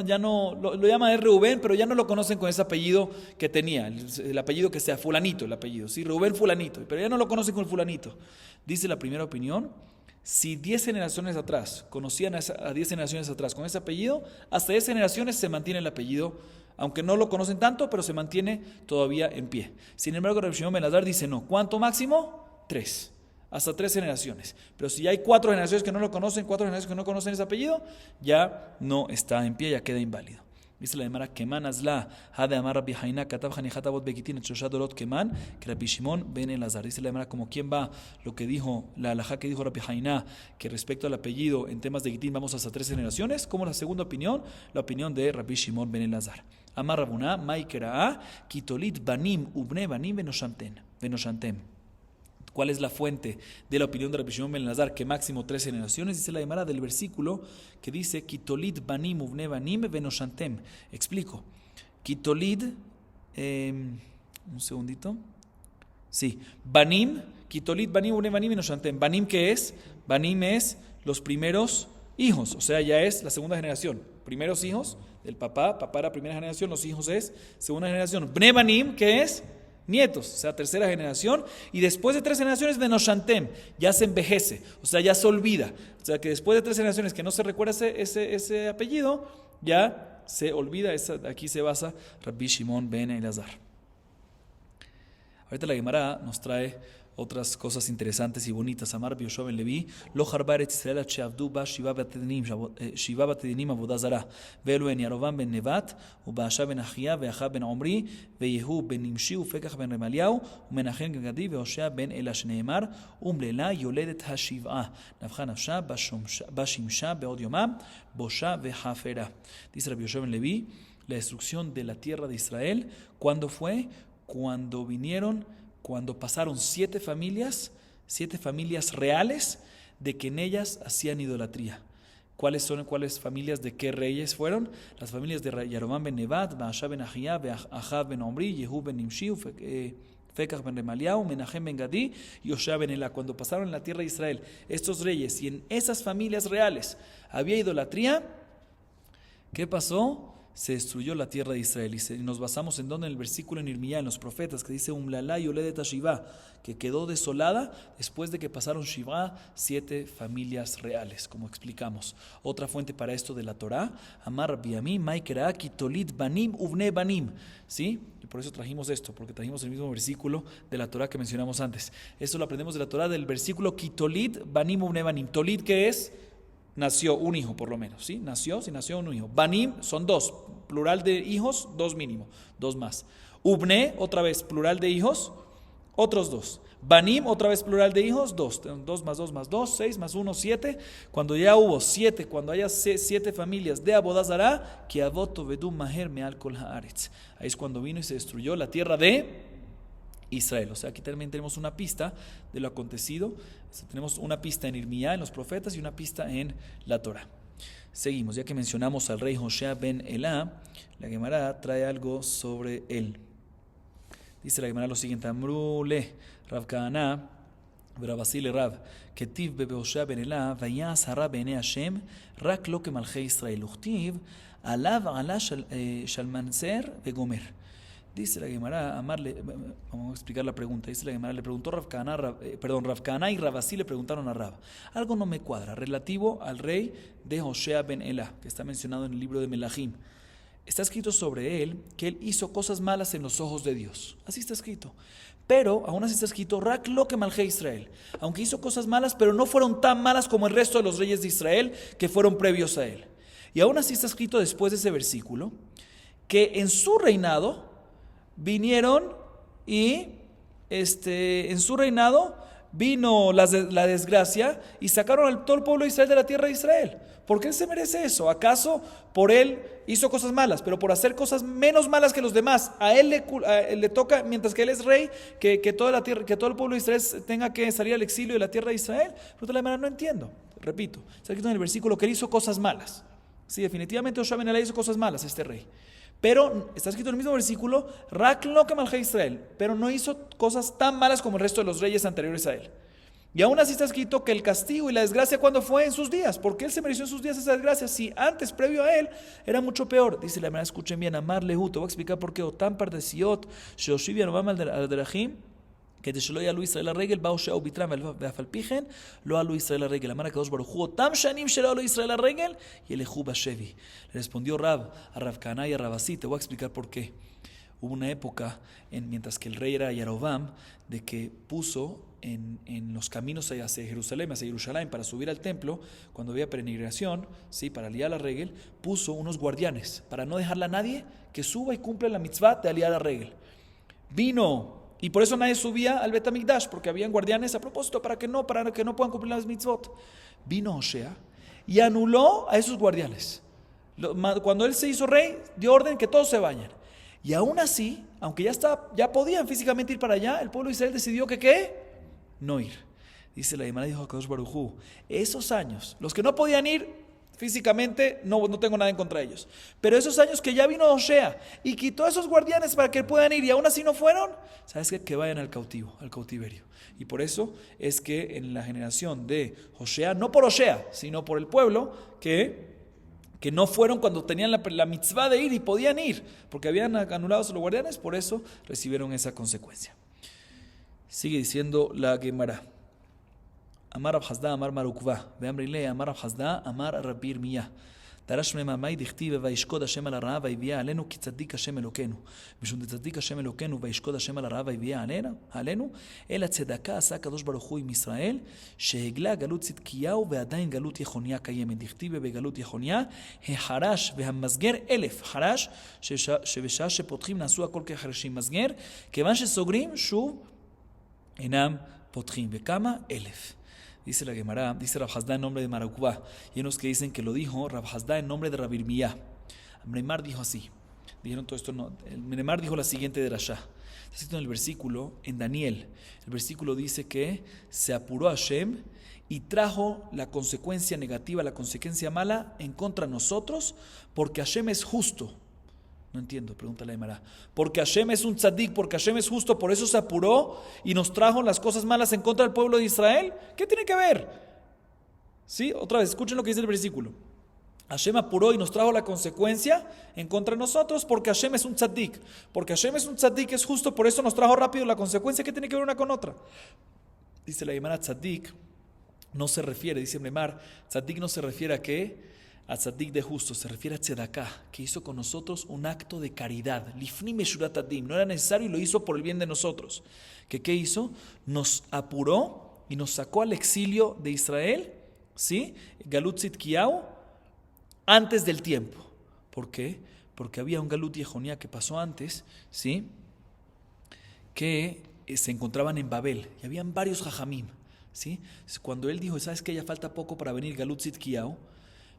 Speaker 1: lo llama Reubén, pero ya no lo conocen con ese apellido que tenía, el apellido que sea fulanito, el apellido, sí, Reubén fulanito, pero ya no lo conocen con el fulanito. Dice la primera opinión, si 10 generaciones atrás conocían a 10 generaciones atrás con ese apellido, hasta 10 generaciones se mantiene el apellido, aunque no lo conocen tanto, pero se mantiene todavía en pie. Sin embargo, Rabbi Shimon ben Elazar dice no, ¿cuánto máximo? 3. Hasta 3 generaciones. Pero si hay 4 generaciones que no lo conocen, 4 generaciones que no conocen ese apellido, ya no está en pie, ya queda inválido. Dice la Gemara, Keman Azla, Hade Amar Rabbi Haina, Katav Hanijata Bot Begitin, Shosha Dorot Keman, que Rabbi Shimon ben Elazar. Dice la Gemara, como quién va lo que dijo, la halajá que dijo Rabbi Haina, que respecto al apellido en temas de Gitín vamos hasta 3 generaciones, como la segunda opinión, la opinión de Rabbi Shimon ben Elazar. Amar Rabuna, Maikera, Kitolit Banim, Ubne Banim, Venoshantem. ¿Cuál es la fuente de la opinión de Rabbi Shimon ben Elazar? Que máximo 3 generaciones. Dice la Gemara del versículo que dice Kitolit banim uvne banim venoshantem. Explico. Kitolit, un segundito. Sí, banim, Kitolit banim uvne banim venoshantem. Banim, ¿qué es? Banim es los primeros hijos, o sea, ya es la segunda generación. Primeros hijos del papá era primera generación, los hijos es segunda generación. Bne banim, ¿qué es? Nietos, o sea, tercera generación, y después de 3 generaciones Venoshantem, ya se envejece, o sea, ya se olvida, o sea, que después de 3 generaciones que no se recuerda ese apellido, ya se olvida. Aquí se basa Rabbi Shimon ben Elazar. Ahorita la Gemara nos trae otras cosas interesantes y bonitas. Amar Yoshua ben Levi, lo harbar et Israel at sheavdu ba shiva batedinim avodah zara, ve'elu en Yarovam ben Nevat, u'Baasha ben Achia, ve'Achab ben Omri, ve'Yehu ben Nimshi, u'Fekach ben Remaliau, u'Menachem ben Gadi, ve'Hoshea ben Ela sheneemar, u'Mlela yoledet hashiv'a, nafcha nafsha, bashimsha be'od yomam, bosha ve'hafera. Dice Rabbi Yoshua ben Levi, la destrucción de la tierra de Israel, ¿cuándo fue? Cuando pasaron 7 familias reales de que en ellas hacían idolatría. ¿Cuáles familias de qué reyes fueron? Las familias de Yarovam ben Nevat, Baasha ben Achia, Achab ben Omri, Yehu ben Nimshi, Fekach ben Remaliau, Menachem ben Gadi y Hoshea ben Ela. Cuando pasaron en la tierra de Israel estos reyes y en esas familias reales había idolatría, ¿qué pasó? Se destruyó la tierra de Israel. Y nos basamos en donde, en el versículo en Irmiyá, en los profetas, que dice Umlala yoledet Shiva, que quedó desolada después de que pasaron Shiva 7 familias reales, como explicamos. Otra fuente para esto de la Torá, Amar Rabbi Ami, Maikera, Kitolit Banim, Uvne Banim. ¿Sí? Y por eso trajimos esto, porque trajimos el mismo versículo de la Torá que mencionamos antes. Esto lo aprendemos de la Torá del versículo Kitolit Banim, Uvne Banim. Tolit, ¿qué es? Nació un hijo por lo menos, ¿sí? Nació un hijo. Banim son 2, plural de hijos, 2 mínimo, 2 más. Ubne, otra vez, plural de hijos, otros 2. Banim, otra vez plural de hijos, 2. 2 más 2 más 2, 6 más 1, 7. Cuando ya hubo 7, cuando haya 7 familias de Avodah Zará, que avoto vedum maher meal kol haaretz. Ahí es cuando vino y se destruyó la tierra de Israel. O sea, aquí también tenemos una pista de lo acontecido. Tenemos una pista en Irmiyá, en los profetas, y una pista en la Torá. Seguimos, ya que mencionamos al rey Hoshea ben Elá, la Gemara trae algo sobre él. Dice la Gemara lo siguiente: Amrule Rav Kahana ורבסי לרב, כתיב בהושע בן אלה, ויעש הרע בעיני השם, רק לא כמלכי ישראל, וכתיב, עליו עלה שלמנצר וגומר. Dice la Gemara, vamos a explicar la pregunta. Dice la Gemara, le preguntó Rav Kahana y Rabasí le preguntaron a Rab. Algo no me cuadra, relativo al rey de Hoshea ben Elá, que está mencionado en el libro de Melahim. Está escrito sobre él que él hizo cosas malas en los ojos de Dios. Así está escrito. Pero aún así está escrito, Rak lo que malje Israel. Aunque hizo cosas malas, pero no fueron tan malas como el resto de los reyes de Israel que fueron previos a él. Y aún así está escrito después de ese versículo que en su reinado vinieron y en su reinado vino la desgracia y sacaron a todo el pueblo de Israel de la tierra de Israel. ¿Por qué él se merece eso? ¿Acaso por él hizo cosas malas, pero por hacer cosas menos malas que los demás, a él le toca, mientras que él es rey, que toda la tierra, que todo el pueblo de Israel tenga que salir al exilio de la tierra de Israel? Pero de la manera no entiendo. Repito, está escrito en el versículo que él hizo cosas malas. Sí, definitivamente Hoshea ben Elá hizo cosas malas, este rey. Pero está escrito en el mismo versículo, Rak lo que malje Israel, pero no hizo cosas tan malas como el resto de los reyes anteriores a él. Y aún así está escrito que el castigo y la desgracia, ¿cuándo fue? En sus días. ¿Por qué él se mereció en sus días esa desgracia? Si antes, previo a él, era mucho peor. Dice la manera, escuchen bien, Amar Lehu, te voy a explicar por qué. Otam pardesiot, sheoshiv yanovam al derachim, כדי שלא יעלו ישראל לרגל, באו שאו ביטרם ואף על פי כן לא עלו ישראל לרגל. אמר הקדוש ברוך הוא, אותם שנים שלא עלו ישראל לרגל, ילכו בשבי. Le respondió a Rav Kahana y a Rabasí, te voy a explicar por qué. Hubo una época, mientras que el rey era Yarovam, de que puso en los caminos hacia Jerusalén, para subir al templo, cuando había peregrinación, ¿sí? Para aliar la regel, puso unos guardianes, para no dejarle a nadie que suba y cumpla la mitzvah de aliar la regel. Y por eso nadie subía al Bet HaMikdash, porque habían guardianes a propósito, para que no puedan cumplir las mitzvot. Vino Hoshea y anuló a esos guardianes. Cuando él se hizo rey, dio orden que todos se vayan. Y aún así, aunque ya podían físicamente ir para allá, el pueblo de Israel decidió que ¿qué? No ir. Dice la Gemara, dijo a Kadosh Baruj Hu, esos años, los que no podían ir físicamente, no tengo nada en contra de ellos. Pero esos años que ya vino Hoshea y quitó a esos guardianes para que puedan ir y aún así no fueron, ¿sabes qué? Que vayan al cautiverio. Y por eso es que en la generación de Hoshea, no por Hoshea, sino por el pueblo, que no fueron cuando tenían la mitzvah de ir y podían ir, porque habían anulado a los guardianes, por eso recibieron esa consecuencia. Sigue diciendo la Gemara. Amar Rab Hasda, Amar Marukva, Veamrile, Amar Rab Hasda, Amar Rabbi Irmiyah. דרש ממאמי דכתיב וישקוד השם על הרעה ויביאה עלינו כי צדיק השם אלוקינו. משום דצדיק השם אלוקינו וישקוד השם על הרעה ויביאה עלינו, אלא צדקה עשה הקדוש ברוך הוא עם ישראל, שהגלה גלות צדקיהו ועדיין גלות יחוניה קיימת. דכתיב בגלות יחוניה, החרש והמסגר 1000. חרש שבשעה שפותחים נעשו הכל כחרשים. מסגר, כיוון שסוגרים שוב אינם פותחים. וכמה? 1000. Dice la Gemara, dice Rav Hasda en nombre de Marukba. Y unos que dicen que lo dijo Rav Hasda en nombre de Rav Irmiyá. Mnemar dijo así. Dijeron todo esto, no. Mnemar dijo la siguiente de Rasha. Está escrito en el versículo, en Daniel. El versículo dice que se apuró Hashem y trajo la consecuencia negativa, la consecuencia mala en contra de nosotros, porque Hashem es justo. No entiendo, pregunta la Gemara. Porque Hashem es un tzadik, porque Hashem es justo, por eso se apuró y nos trajo las cosas malas en contra del pueblo de Israel. ¿Qué tiene que ver? ¿Sí? Otra vez, escuchen lo que dice el versículo. Hashem apuró y nos trajo la consecuencia en contra de nosotros porque Hashem es un tzadik. Porque Hashem es un tzadik, es justo, por eso nos trajo rápido la consecuencia. ¿Qué tiene que ver una con otra? Dice la Gemara, tzadik no se refiere, dice Mnemar, tzadik no se refiere a qué. A tzadik de justo, se refiere a tzedaká, que hizo con nosotros un acto de caridad. Lifni meshurat adim, no era necesario y lo hizo por el bien de nosotros. ¿Qué hizo? Nos apuró y nos sacó al exilio de Israel, ¿sí? Galut Tzidkiyahu, antes del tiempo. ¿Por qué? Porque había un Galut Yehonia que pasó antes, ¿sí? Que se encontraban en Babel y habían varios jajamim, ¿sí? Cuando él dijo, ¿sabes qué? Ya falta poco para venir Galut Tzidkiyahu,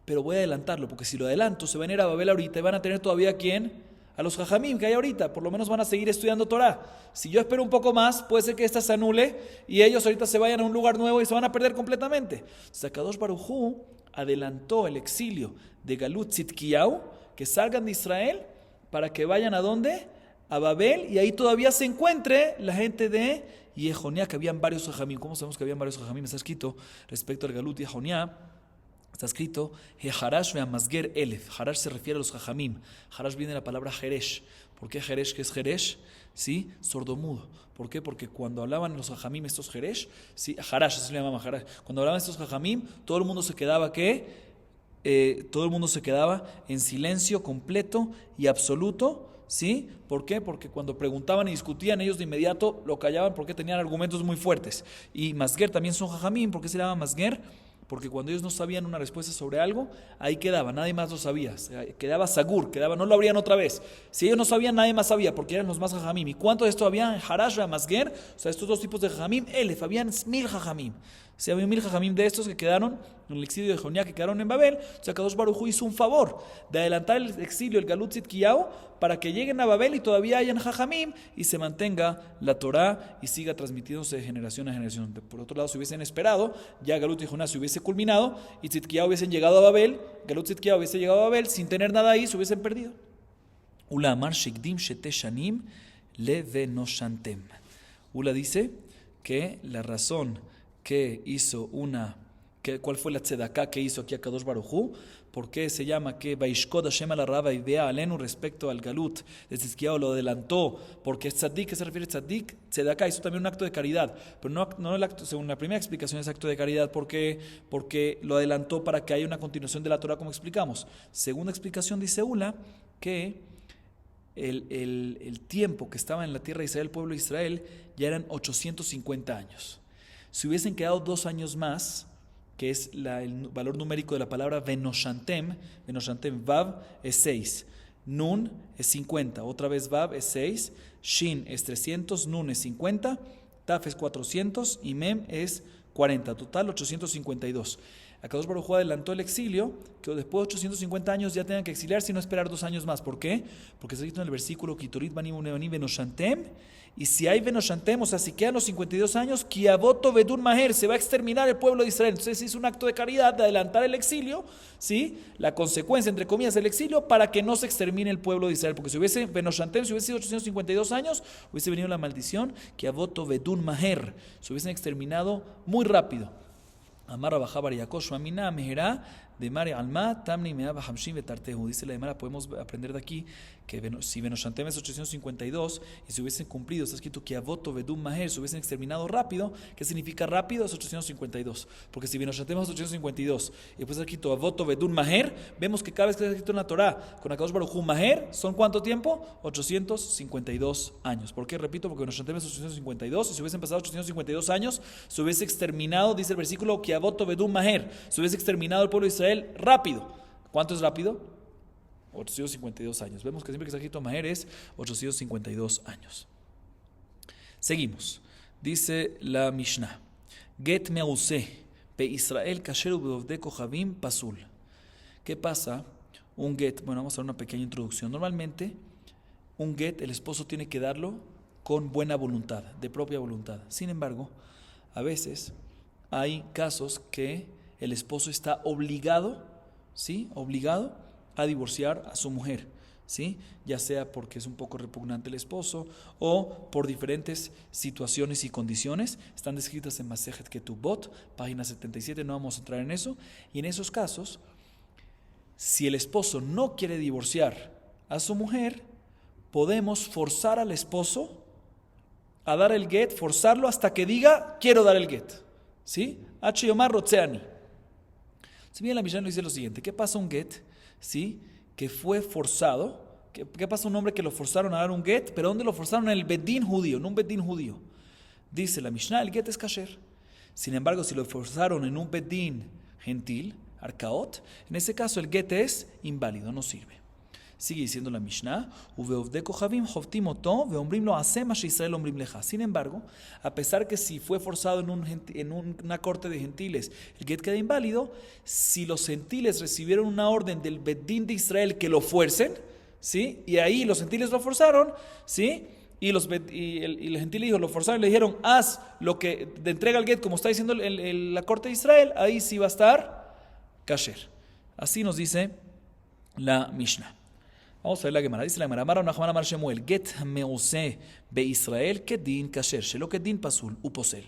Speaker 1: pero voy a adelantarlo, porque si lo adelanto, se van a ir a Babel ahorita y van a tener todavía a quién, a los jajamim que hay ahorita, por lo menos van a seguir estudiando Torah. Si yo espero un poco más, puede ser que esta se anule y ellos ahorita se vayan a un lugar nuevo y se van a perder completamente. Akadosh Baruj Hu adelantó el exilio de Galut Tzidkiyahu, que salgan de Israel para que vayan a ¿dónde? A Babel, y ahí todavía se encuentre la gente de Yehonia, que habían varios jajamim. ¿Cómo sabemos que habían varios jajamim? Está escrito respecto al Galut Yehonia. Está escrito, Harash ve'amasger 1000. Harash se refiere a los jajamim. Harash viene de la palabra Jeresh. ¿Por qué Jeresh? ¿Qué es Jeresh? ¿Sí? Sordomudo. ¿Por qué? Porque cuando hablaban los jajamim, estos Jeresh, ¿sí? Harash, eso se le llama Harash. Cuando hablaban estos jajamim, todo el mundo se quedaba, todo el mundo se quedaba en silencio completo y absoluto. ¿Sí? ¿Por qué? Porque cuando preguntaban y discutían, ellos de inmediato lo callaban porque tenían argumentos muy fuertes. Y Masger también son jajamim. ¿Por qué se llama Masger? Porque cuando ellos no sabían una respuesta sobre algo, ahí quedaba, nadie más lo sabía. Quedaba sagur, no lo abrían otra vez. Si ellos no sabían, nadie más sabía, porque eran los más jajamim. ¿Y cuántos de esto había? Harash, Masger, o sea, estos dos tipos de jajamim, habían 1000 jajamim. Si había 1000 jajamim de estos que quedaron en el exilio de Jehonia, que quedaron en Babel, o sea, Kadosh Baruj Hu hizo un favor de adelantar el exilio, el Galut Tzidkiyahu, para que lleguen a Babel y todavía hayan jajamim y se mantenga la Torah y siga transmitiéndose de generación a generación. Por otro lado, si hubiesen esperado, ya Galut Yehonia se hubiese culminado y Tzidkiyahu hubiesen llegado a Babel, Galut Tzidkiyahu hubiese llegado a Babel sin tener nada ahí, se hubiesen perdido. Ula amar shekdim shete shanim levenoshantem. Ula dice que la razón que hizo ¿cuál fue la tzedaká que hizo aquí a Kadosh Baruj Hu? ¿Por qué se llama que Vaishkod Hashem al Araba y vea alenu respecto al Galut de Tzidkiyahu lo adelantó? Porque es tzadik, ¿qué se refiere a tzadik? Tzedaká hizo también un acto de caridad, pero no el acto, según la primera explicación es acto de caridad porque lo adelantó para que haya una continuación de la Torah como explicamos. Segunda explicación dice Ula que el tiempo que estaba en la tierra de Israel, el pueblo de Israel, ya eran 850 años. Si hubiesen quedado 2 años más, que es el valor numérico de la palabra Venoshantem, Vav es 6, Nun es 50, otra vez Vav es 6, Shin es 300, Nun es 50, Taf es 400 y Mem es 40, total 852. Akadosh Baruj Hu adelantó el exilio, que después de 850 años ya tengan que exiliarse y no esperar 2 años más. ¿Por qué? Porque está escrito en el versículo Kitorit Banim Unevanim Venoshantem. Y si hay Venoshantem, o sea, si quedan los 52 años, Kiavoto Vedun Maher, se va a exterminar el pueblo de Israel. Entonces hizo un acto de caridad de adelantar el exilio, ¿sí? La consecuencia, entre comillas, del exilio, para que no se extermine el pueblo de Israel. Porque si hubiese Venoshantem, si hubiese sido 852 años, hubiese venido la maldición, Kiavoto Vedun Maher, se hubiesen exterminado muy rápido. Amar Rabajabar Yakosh Amina Meherá de Mare Alma, Tamni Mea Bahamshim Vetartehu. Dice la Gemara, podemos aprender de aquí que si Benoshantem es 852 y se hubiesen cumplido, está escrito que Avoto Vedum Maher, se hubiesen exterminado rápido. ¿Qué significa rápido? Es 852. Porque si Benoshantem es 852 y después está escrito Avoto Vedum Maher, vemos que cada vez que está escrito en la Torah con Akadosh Baruj Hu Maher, ¿son cuánto tiempo? 852 años. ¿Por qué? Repito, porque Benoshantem es 852 y si hubiesen pasado 852 años, se hubiese exterminado, dice el versículo, que Avoto Vedum Maher, se hubiese exterminado el pueblo de Israel rápido. ¿Cuánto es rápido? 852 años. Vemos que siempre que está escrito Maher es 852 años. Seguimos. Dice la Mishnah: Get meuse pe Israel kasher ubevde kochavim pasul. ¿Qué pasa? Un get, bueno, vamos a dar una pequeña introducción. Normalmente, un get, el esposo tiene que darlo con buena voluntad, de propia voluntad. Sin embargo, a veces hay casos que el esposo está obligado, ¿sí? Obligado a divorciar a su mujer, ¿sí? Ya sea porque es un poco repugnante el esposo o por diferentes situaciones y condiciones. Están descritas en Masejet Ketubot, página 77, no vamos a entrar en eso. Y en esos casos, si el esposo no quiere divorciar a su mujer, podemos forzar al esposo a dar el get, forzarlo hasta que diga, quiero dar el get, ¿sí? H. Yomar Rotzeani. Si bien la Mishnah nos dice lo siguiente: ¿qué pasa un get? ¿Sí? Que fue forzado. ¿Qué pasa un hombre que lo forzaron a dar un get? ¿Pero dónde lo forzaron? En el bedín judío, en un bedín judío. Dice la Mishnah, el get es kasher. Sin embargo, si lo forzaron en un bedín gentil, arcaot, en ese caso el get es inválido, no sirve. Sigue diciendo la Mishnah, sin embargo, a pesar que si fue forzado en una corte de gentiles, el get queda inválido. Si los gentiles recibieron una orden del Bedín de Israel que lo fuercen, ¿sí? Y ahí los gentiles lo forzaron, ¿sí? Y el gentil dijo, lo forzaron y le dijeron, haz lo que te entrega el get, como está diciendo la corte de Israel, ahí sí va a estar kasher. Así nos dice la Mishnah. Vamos a ver la Gemara. Dice la Gemara: Amar Nachman Amar Shemuel, get meuse be Israel kedin kasher, shelo kedin pasul uposel.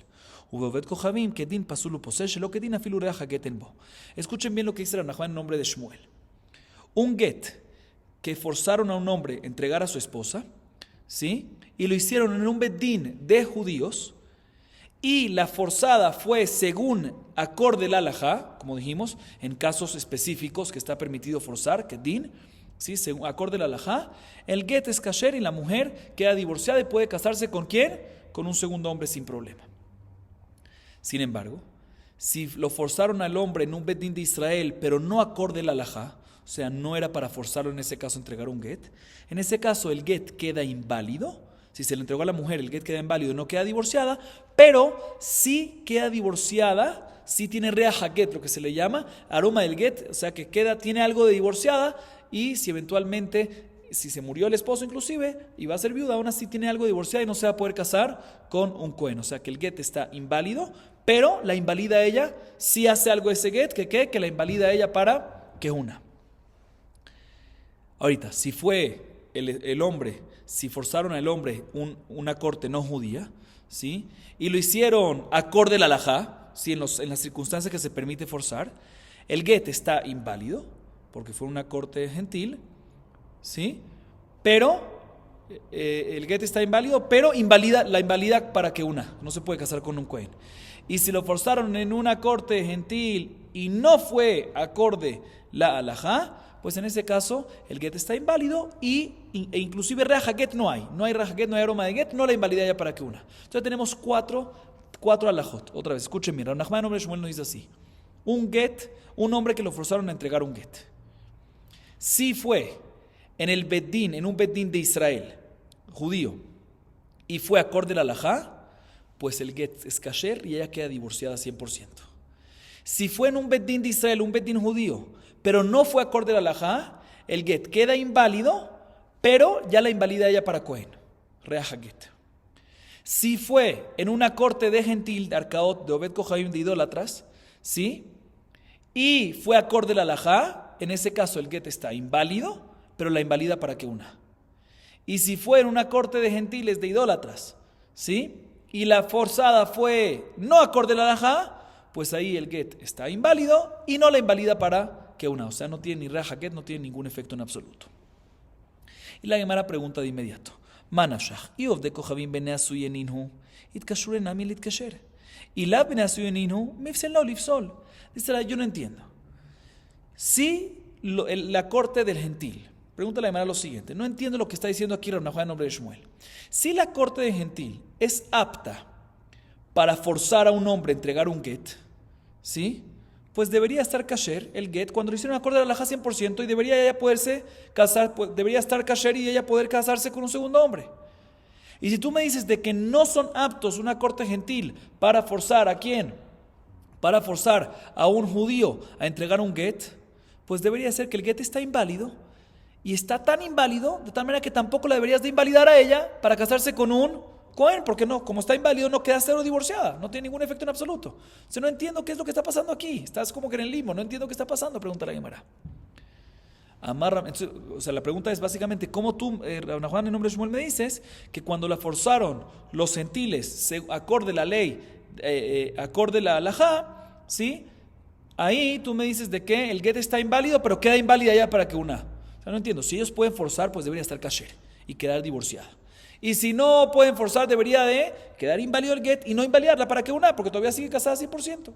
Speaker 1: Ubeovet kochavim kedin pasul uposel, shelo kedin afilu reach get en bo. Escuchen bien lo que dice la Nachman en nombre de Shemuel. Un get que forzaron a un hombre a entregar a su esposa, ¿sí? Y lo hicieron en un bedín de judíos, y la forzada fue según acorde la halajá, como dijimos, en casos específicos que está permitido forzar, kedin, ¿sí? Según acorde la halajá, el get es kasher y la mujer queda divorciada y puede casarse ¿con quién? Con un segundo hombre sin problema. Sin embargo, si lo forzaron al hombre en un bedín de Israel, pero no acorde la halajá, o sea, no era para forzarlo en ese caso a entregar un get, en ese caso el get queda inválido. Si se le entregó a la mujer, el get queda inválido, no queda divorciada, pero sí queda divorciada, sí tiene reach get, lo que se le llama aroma del get, o sea que tiene algo de divorciada. Y si eventualmente, si se murió el esposo inclusive y va a ser viuda, aún así tiene algo divorciado y no se va a poder casar con un cohen. O sea que el get está inválido, pero la invalida a ella, sí hace algo ese get, que la invalida a ella para que una. Ahorita, si fue el hombre, si forzaron al hombre una corte no judía, ¿sí? Y lo hicieron acorde la halajá, ¿sí? En las circunstancias que se permite forzar, el get está inválido, porque fue una corte gentil, ¿sí? Pero el get está inválido, pero la invalida para que una, no se puede casar con un cohen. Y si lo forzaron en una corte gentil y no fue acorde la halajá, pues en ese caso el get está inválido e inclusive reach get no hay reach get, no hay aroma de get, no la invalida ya para que una. Entonces tenemos cuatro halajot. Otra vez, escuchen bien, Rav Nachman nombre de Shmuel nos dice así: un get, un hombre que lo forzaron a entregar un get. Si fue en un bedín de Israel, judío, y fue acorde la halajá, pues el get es kasher y ella queda divorciada 100%. Si fue en un bedín de Israel, un bedín judío, pero no fue acorde la halajá, el get queda inválido, pero ya la invalida ella para cohen, reach get. Si fue en una corte de gentil, de arcaot, de obed kochavim, de idólatras, ¿sí? Y fue acorde la halajá, en ese caso el get está inválido, pero la invalida para que una. Y si fue en una corte de gentiles, de idólatras, ¿sí? Y la forzada fue no acorde la halajá, pues ahí el get está inválido y no la invalida para que una. O sea, no tiene ni raja get, no tiene ningún efecto en absoluto. Y la Gemara pregunta de inmediato. Manashach, y of de kohavim bene asuyeninhu, itkashure nami litkasher. Y la bene asuyeninhu, mifsel lo lifsol. Dice, yo no entiendo. Si la corte del gentil, pregunta la Gemara lo siguiente, no entiendo lo que está diciendo aquí Rav Nahuán en nombre de Shmuel. Si la corte del gentil es apta para forzar a un hombre a entregar un get, ¿sí? Pues debería estar kasher el get cuando le hicieron acorde a la halajá 100% y debería ella poderse casar, debería estar kasher y ella poder casarse con un segundo hombre. Y si tú me dices de que no son aptos una corte gentil para forzar ¿a quién? Para forzar a un judío a entregar un get, pues debería ser que el get está inválido y está tan inválido de tal manera que tampoco la deberías de invalidar a ella para casarse con un Cohen, porque no, como está inválido no queda cero divorciada, no tiene ningún efecto en absoluto. O sea, no entiendo qué es lo que está pasando aquí, estás como que en el limbo, no entiendo qué está pasando, pregunta la Gemara. O sea, la pregunta es básicamente, ¿cómo tú, Rav Nahuán en nombre de Shmuel, me dices que cuando la forzaron los gentiles, acorde la ley, acorde la halajá, ¿sí? Ahí tú me dices de que el get está inválido, pero queda inválida ya para que una. O sea, no entiendo, si ellos pueden forzar, pues debería estar kasher y quedar divorciada. Y si no pueden forzar, debería de quedar inválido el get y no invalidarla para que una, porque todavía sigue casada 100%.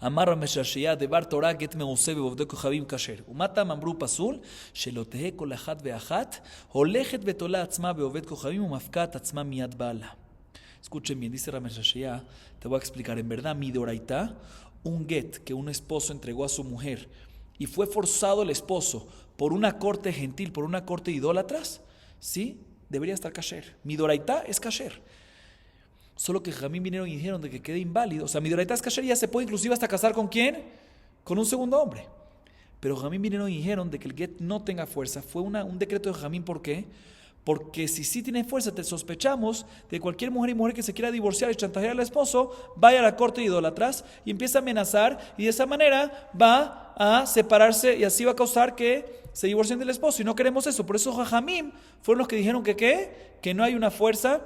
Speaker 1: Amar Meshashia de Bar Torah get meuse bebovde kohavim kasher. Umata mamru pasul shelotehe kol achat veachat holechet betola atzma beoved kohavim umafkat atzma miad bala. Escuchen bien, dice Rameshashia, te voy a explicar. En verdad, mi doraita, un get que un esposo entregó a su mujer y fue forzado el esposo por una corte gentil, por una corte idólatras, ¿sí? Debería estar kasher. Mi doraita es kasher. Solo que Jamín vinieron y dijeron de que quede inválido. O sea, mi doraita es kasher y ya se puede inclusive hasta casar ¿con quién? Con un segundo hombre. Pero Jamín vinieron y dijeron de que el get no tenga fuerza. Fue un decreto de Jamín, ¿por qué? Porque si sí tiene fuerza, te sospechamos de cualquier mujer y mujer que se quiera divorciar y chantajear al esposo, vaya a la corte de idólatras y empieza a amenazar y de esa manera va a separarse y así va a causar que se divorcien del esposo y no queremos eso. Por eso Jajamim fueron los que dijeron que ¿qué? Que no hay una fuerza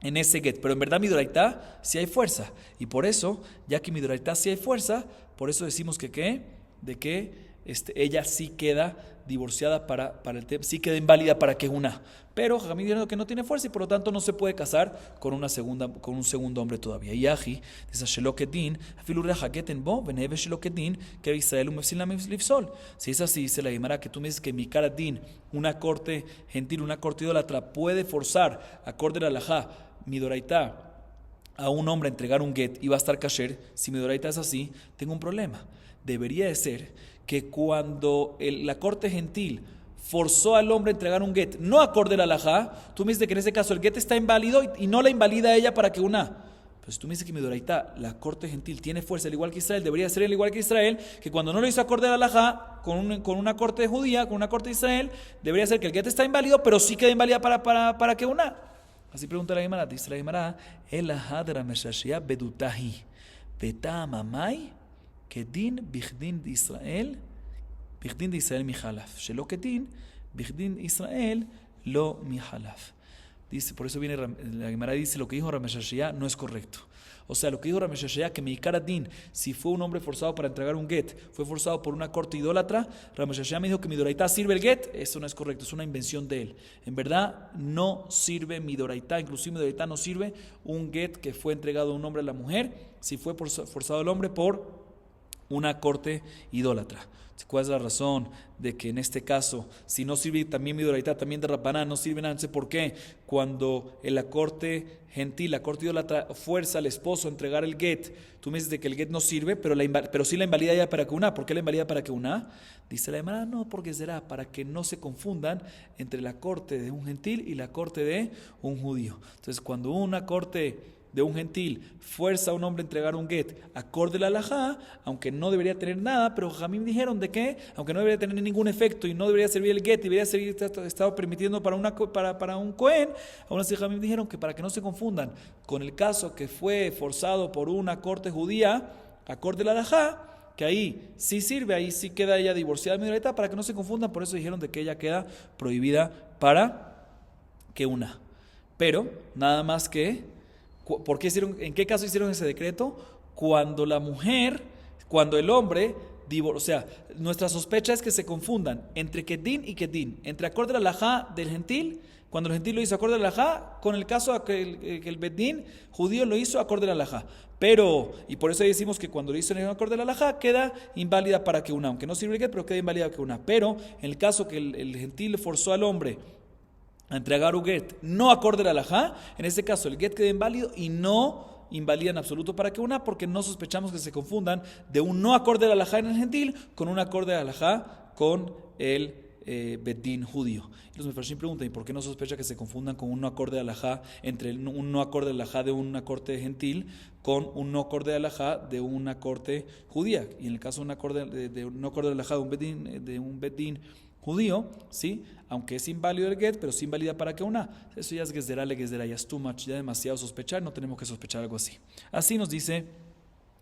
Speaker 1: en ese get. Pero en verdad mi doraita sí hay fuerza. Y por eso, ya que mi doraita sí hay fuerza, por eso decimos que ¿qué? De que ella sí queda divorciada para el tema, sí queda inválida para que una. Pero Jajamim dijeron que no tiene fuerza y por lo tanto no se puede casar con un segundo hombre todavía. Y Aji dice Sheloketin, afilurra haketen bo, veneve Sheloketin, que Israel lifsol. Si es así, dice la Gemara, que tú me dices que mi karadin, una corte gentil, una corte idólatra, puede forzar, acorde a la halajá, mi doraita, a un hombre a entregar un get y va a estar kasher. Si mi doraita es así, tengo un problema. Debería de ser que cuando la corte gentil forzó al hombre a entregar un get, no acorde a la halajá, tú me dices que en ese caso el get está inválido y no la invalida a ella para que una. Pues tú me dices que mi doraita, la corte gentil tiene fuerza al igual que Israel, debería ser al igual que Israel, que cuando no lo hizo acorde a la halajá, con una corte judía, con una corte de Israel, debería ser que el get está inválido, pero sí queda inválida para que una. Así pregunta la Gemara, dice la Gemara, el hadra meshashia bedutahi, beta mamai, kedin bichdin de Israel, bichdin de Israel mihalaf, shelo kedin bichdin Israel lo mihalaf. Dice, por eso viene la Gemara dice, lo que dijo Rameshashia no es correcto. O sea, lo que dijo Rameshashia, que Meikar Din, si fue un hombre forzado para entregar un get, fue forzado por una corte idólatra, Rameshashia me dijo que mi doraita sirve el get, eso no es correcto, es una invención de él. En verdad, no sirve mi doraita, inclusive mi doraita no sirve un get que fue entregado a un hombre a la mujer, si fue forzado el hombre por una corte idólatra. ¿Cuál es la razón de que en este caso, si no sirve también mi doraita, también de Rabaná, no sirve nada? No sé por qué. Cuando en la corte gentil, la corte idólatra, fuerza al esposo a entregar el get, tú me dices de que el get no sirve, pero sí la invalida ya para que una. ¿Por qué la invalida para que una? Dice la hermana, no, porque será para que no se confundan entre la corte de un gentil y la corte de un judío. Entonces, cuando una corte de un gentil fuerza a un hombre a entregar un get acorde a la halajá, aunque no debería tener nada, pero Jamín dijeron de que, aunque no debería tener ningún efecto y no debería servir el get, debería servir, estado permitiendo para un Cohen, aún así Jamín dijeron que para que no se confundan con el caso que fue forzado por una corte judía acorde a la halajá, que ahí sí sirve, ahí sí queda ella divorciada de mi doraita, para que no se confundan, por eso dijeron de que ella queda prohibida para que una. Pero nada más que ¿en qué caso hicieron ese decreto? Cuando el hombre o sea, nuestra sospecha es que se confundan entre Kedin y Kedin, entre acorde a la halajá del gentil, cuando el gentil lo hizo acorde a la halajá, con el caso que el Bedín judío lo hizo acorde a la halajá. Pero, y por eso decimos que cuando lo hizo en el acorde a la halajá, queda inválida para que una, aunque no sirve el get, pero queda inválida que una. Pero, en el caso que el gentil forzó al hombre a entregar un get no acorde a la halajá, en ese caso el get queda inválido y no invalida en absoluto para que una, porque no sospechamos que se confundan de un no acorde a la halajá en el gentil con un acorde a la halajá con el Bedín judío. Y los mefarshim preguntan, ¿y por qué no sospecha que se confundan con un no acorde de alajá entre un no acorde de alajá de una corte gentil con un no acorde de alajá de una corte judía? Y en el caso de un acorde de un no acorde de alajá de un Bedín judío, ¿sí? Aunque es inválido el get, pero sí invalida para que una. Eso ya es gezerá, ya es too much, ya demasiado sospechar, no tenemos que sospechar algo así. Así nos dice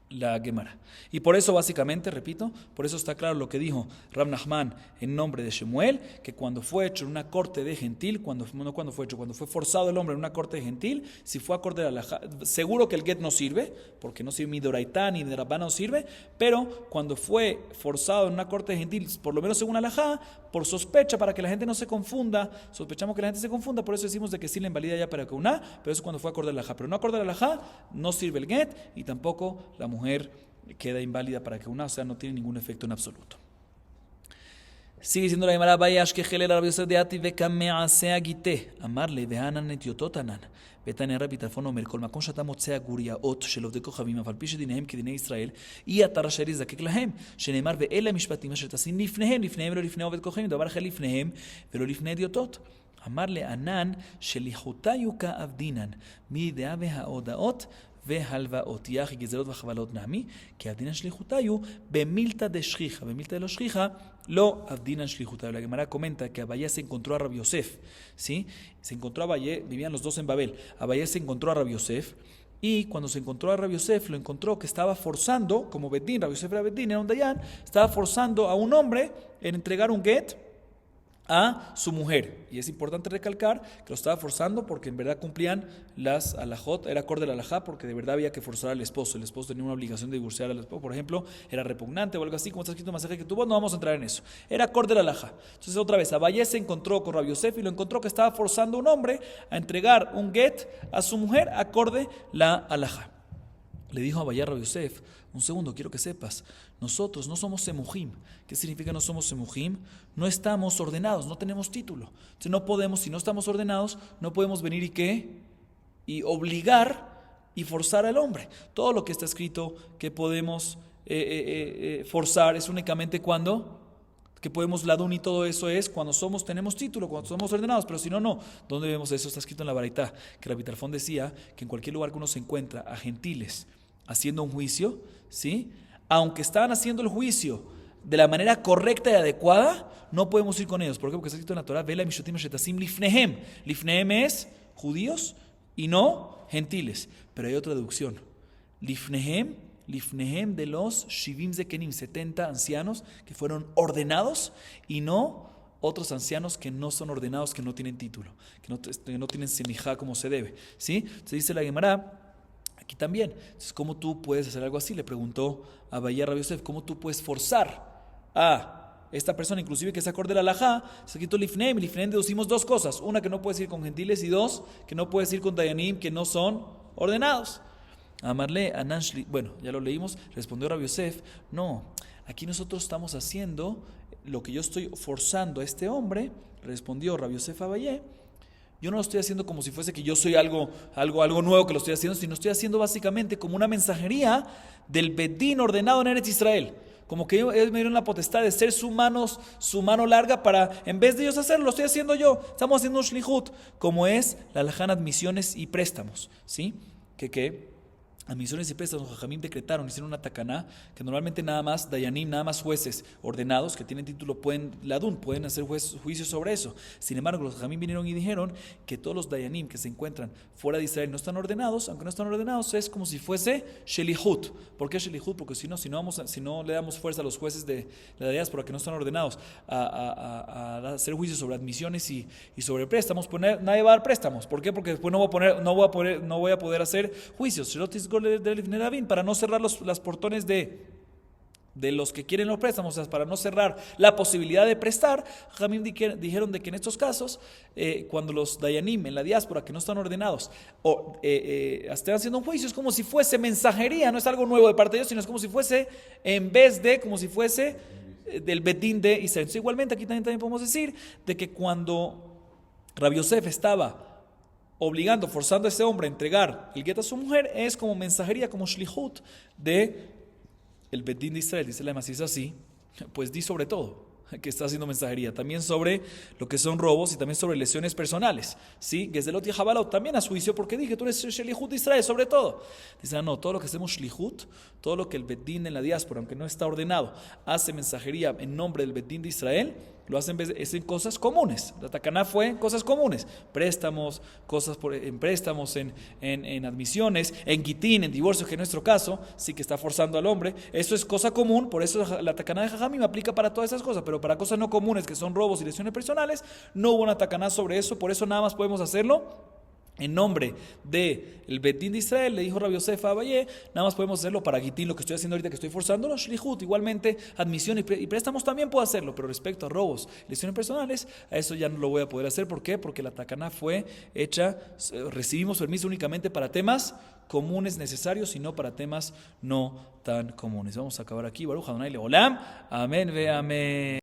Speaker 1: la Gemara. Y por eso básicamente, repito, por eso está claro lo que dijo Rab Nachman en nombre de Shemuel, que cuando fue hecho en una corte de gentil, cuando fue forzado el hombre en una corte de gentil, si fue acorde a la halajá, seguro que el get no sirve, porque no sirve ni de Oraitá ni de Rabbaná no sirve, pero cuando fue forzado en una corte de gentil, por lo menos según la halajá, por sospecha, para que la gente no se confunda, sospechamos que la gente se confunda, por eso decimos de que sí la invalida ya para que una, pero eso es cuando fue acorde a la halajá, pero no acorde a la halajá, no sirve el get y tampoco la mujer queda inválida para que una, o sea, no tiene ningún efecto en absoluto. Sigue diciendo la Gemara, Vayash que Gelel Rabbi Yosef de Ati vekamea sea gite, amarle vehanan etiototanan, betania Rabbi Tarfon Omer, kol makom shata motzea guriaot shel ovdei kochavim, aval pi shedinehem kidinei Israel, y atar asher yizakek lahem, sheneimar ve'ela mishpatim asher tasin lifnehem ולא לפני עובד כוכבים, דבר אחר לפניהם ולא לפני אדיוטות. אמר לענן שליחותיו כעבדינן, מידעה וההודעות והלוואות, יחי גזרות וחבלות נעמי, כי עבדינן שליחותיו במילתא דשכיחא, במילתא דלא שכיחא, לא עבדינן שליחותיו. La Gemara comenta que Abayé se encontró a Rabbi Yosef, ¿sí? Se encontró a Abayé, vivían los dos en Babel. Abayé se encontró a Rabbi Yosef, y cuando se encontró a Rabbi Yosef, lo encontró que estaba forzando, como Bedín, Rabbi Yosef era Bedín, era un Dayan, estaba forzando a un hombre en entregar un get a su mujer. Y es importante recalcar que lo estaba forzando porque en verdad cumplían las alajot, era acorde a la alajá, porque de verdad había que forzar al esposo. El esposo tenía una obligación de divorciar al esposo, por ejemplo, era repugnante o algo así, como está escrito en Masaje que tuvo, no vamos a entrar en eso. Era acorde a la alajá. Entonces otra vez, Abayé se encontró con Rabbi Yosef y lo encontró que estaba forzando a un hombre a entregar un get a su mujer acorde la alajá. Le dijo a Abayé a Rabbi Yosef, un segundo, quiero que sepas, nosotros no somos semujim. ¿Qué significa no somos semujim? No estamos ordenados, no tenemos título. Entonces no podemos, si no estamos ordenados, no podemos venir y ¿qué? Y obligar y forzar al hombre. Todo lo que está escrito que podemos forzar es únicamente cuando que podemos ladun y todo eso es cuando tenemos título, cuando somos ordenados, pero si no, no. ¿Dónde vemos eso? Está escrito en la Baraitá, que Rabbi Tarfón decía que en cualquier lugar que uno se encuentra a gentiles haciendo un juicio, ¿sí? Aunque estaban haciendo el juicio de la manera correcta y adecuada, no podemos ir con ellos. ¿Por qué? Porque está escrito en la Torah, Vela mishotim shetasim lifnehem. Lifnehem es judíos y no gentiles. Pero hay otra deducción. Lifnehem de los shivim zekenim, 70 ancianos que fueron ordenados y no otros ancianos que no son ordenados, que no tienen título, que no tienen semijá como se debe, ¿sí? Se dice la Gemara aquí también. Entonces, ¿cómo tú puedes hacer algo así? Le preguntó a Abayé a Rabbi Yosef, ¿cómo tú puedes forzar a esta persona, inclusive que se acorde la halajá? Se quitó lifneim deducimos dos cosas: una, que no puedes ir con gentiles, y dos, que no puedes ir con dayanim que no son ordenados. Amarle Ananshli, bueno, ya lo leímos, respondió Rabbi Yosef, no, aquí nosotros estamos haciendo lo que yo estoy forzando a este hombre, respondió Rabbi Yosef a Abayé. Yo no lo estoy haciendo como si fuese que yo soy algo nuevo que lo estoy haciendo, sino estoy haciendo básicamente como una mensajería del Bedín ordenado en Eretz Israel. Como que ellos me dieron la potestad de ser su mano larga para, en vez de ellos hacerlo, lo estoy haciendo yo. Estamos haciendo un shlihut, como es la halajá admisiones y préstamos, ¿sí? Que admisiones y préstamos, los jajamim decretaron, hicieron una takaná, que normalmente nada más dayanim, nada más jueces ordenados que tienen título pueden hacer juicios sobre eso. Sin embargo, los jajamim vinieron y dijeron que todos los dayanim que se encuentran fuera de Israel no están ordenados, aunque no están ordenados, es como si fuese shelihut. ¿Por qué shelihut? Porque si no le damos fuerza a los jueces de la diáspora que no están ordenados a hacer juicios sobre admisiones y sobre préstamos, pues nadie va a dar préstamos. ¿Por qué? Porque después no voy a poder hacer juicios para no cerrar las portones de de los que quieren los préstamos, o sea, para no cerrar la posibilidad de prestar, Jamim dijeron de que en estos casos, cuando los dayanim en la diáspora que no están ordenados estén haciendo un juicio, es como si fuese mensajería, no es algo nuevo de parte de Dios, sino es como si fuese, en vez de, como si fuese del Betín de Israel. Entonces, igualmente aquí también podemos decir de que cuando Rabbi Yosef estaba obligando, forzando a ese hombre a entregar el get a su mujer, es como mensajería, como shlihut de el Betín de Israel. Dice la Emma, si es así, pues di sobre todo que está haciendo mensajería, también sobre lo que son robos y también sobre lesiones personales, ¿sí? Gezelot y Jabalot, también a su juicio, porque dije, tú eres Shlihut de Israel, sobre todo. Dice, no, todo lo que hacemos Shlihut, todo lo que el Betín en la diáspora, aunque no está ordenado, hace mensajería en nombre del Betín de Israel, lo hacen en cosas comunes. La Takaná fue en cosas comunes, préstamos, en préstamos, en admisiones, en gitín, en divorcio, que en nuestro caso sí que está forzando al hombre. Eso es cosa común, por eso la Takaná de Jajamim aplica para todas esas cosas, pero para cosas no comunes, que son robos y lesiones personales, no hubo una Takaná sobre eso, por eso nada más podemos hacerlo en nombre del Betín de Israel. Le dijo Rabbi Yosef a Abayé, nada más podemos hacerlo para gitín, lo que estoy haciendo ahorita, que estoy forzando los shlihut. Igualmente, admisión y préstamos también puedo hacerlo, pero respecto a robos, lesiones personales, a eso ya no lo voy a poder hacer. ¿Por qué? Porque la takaná fue hecha, recibimos permiso únicamente para temas comunes necesarios y no para temas no tan comunes. Vamos a acabar aquí. Baruch Adonai Leolam. Amén ve amén.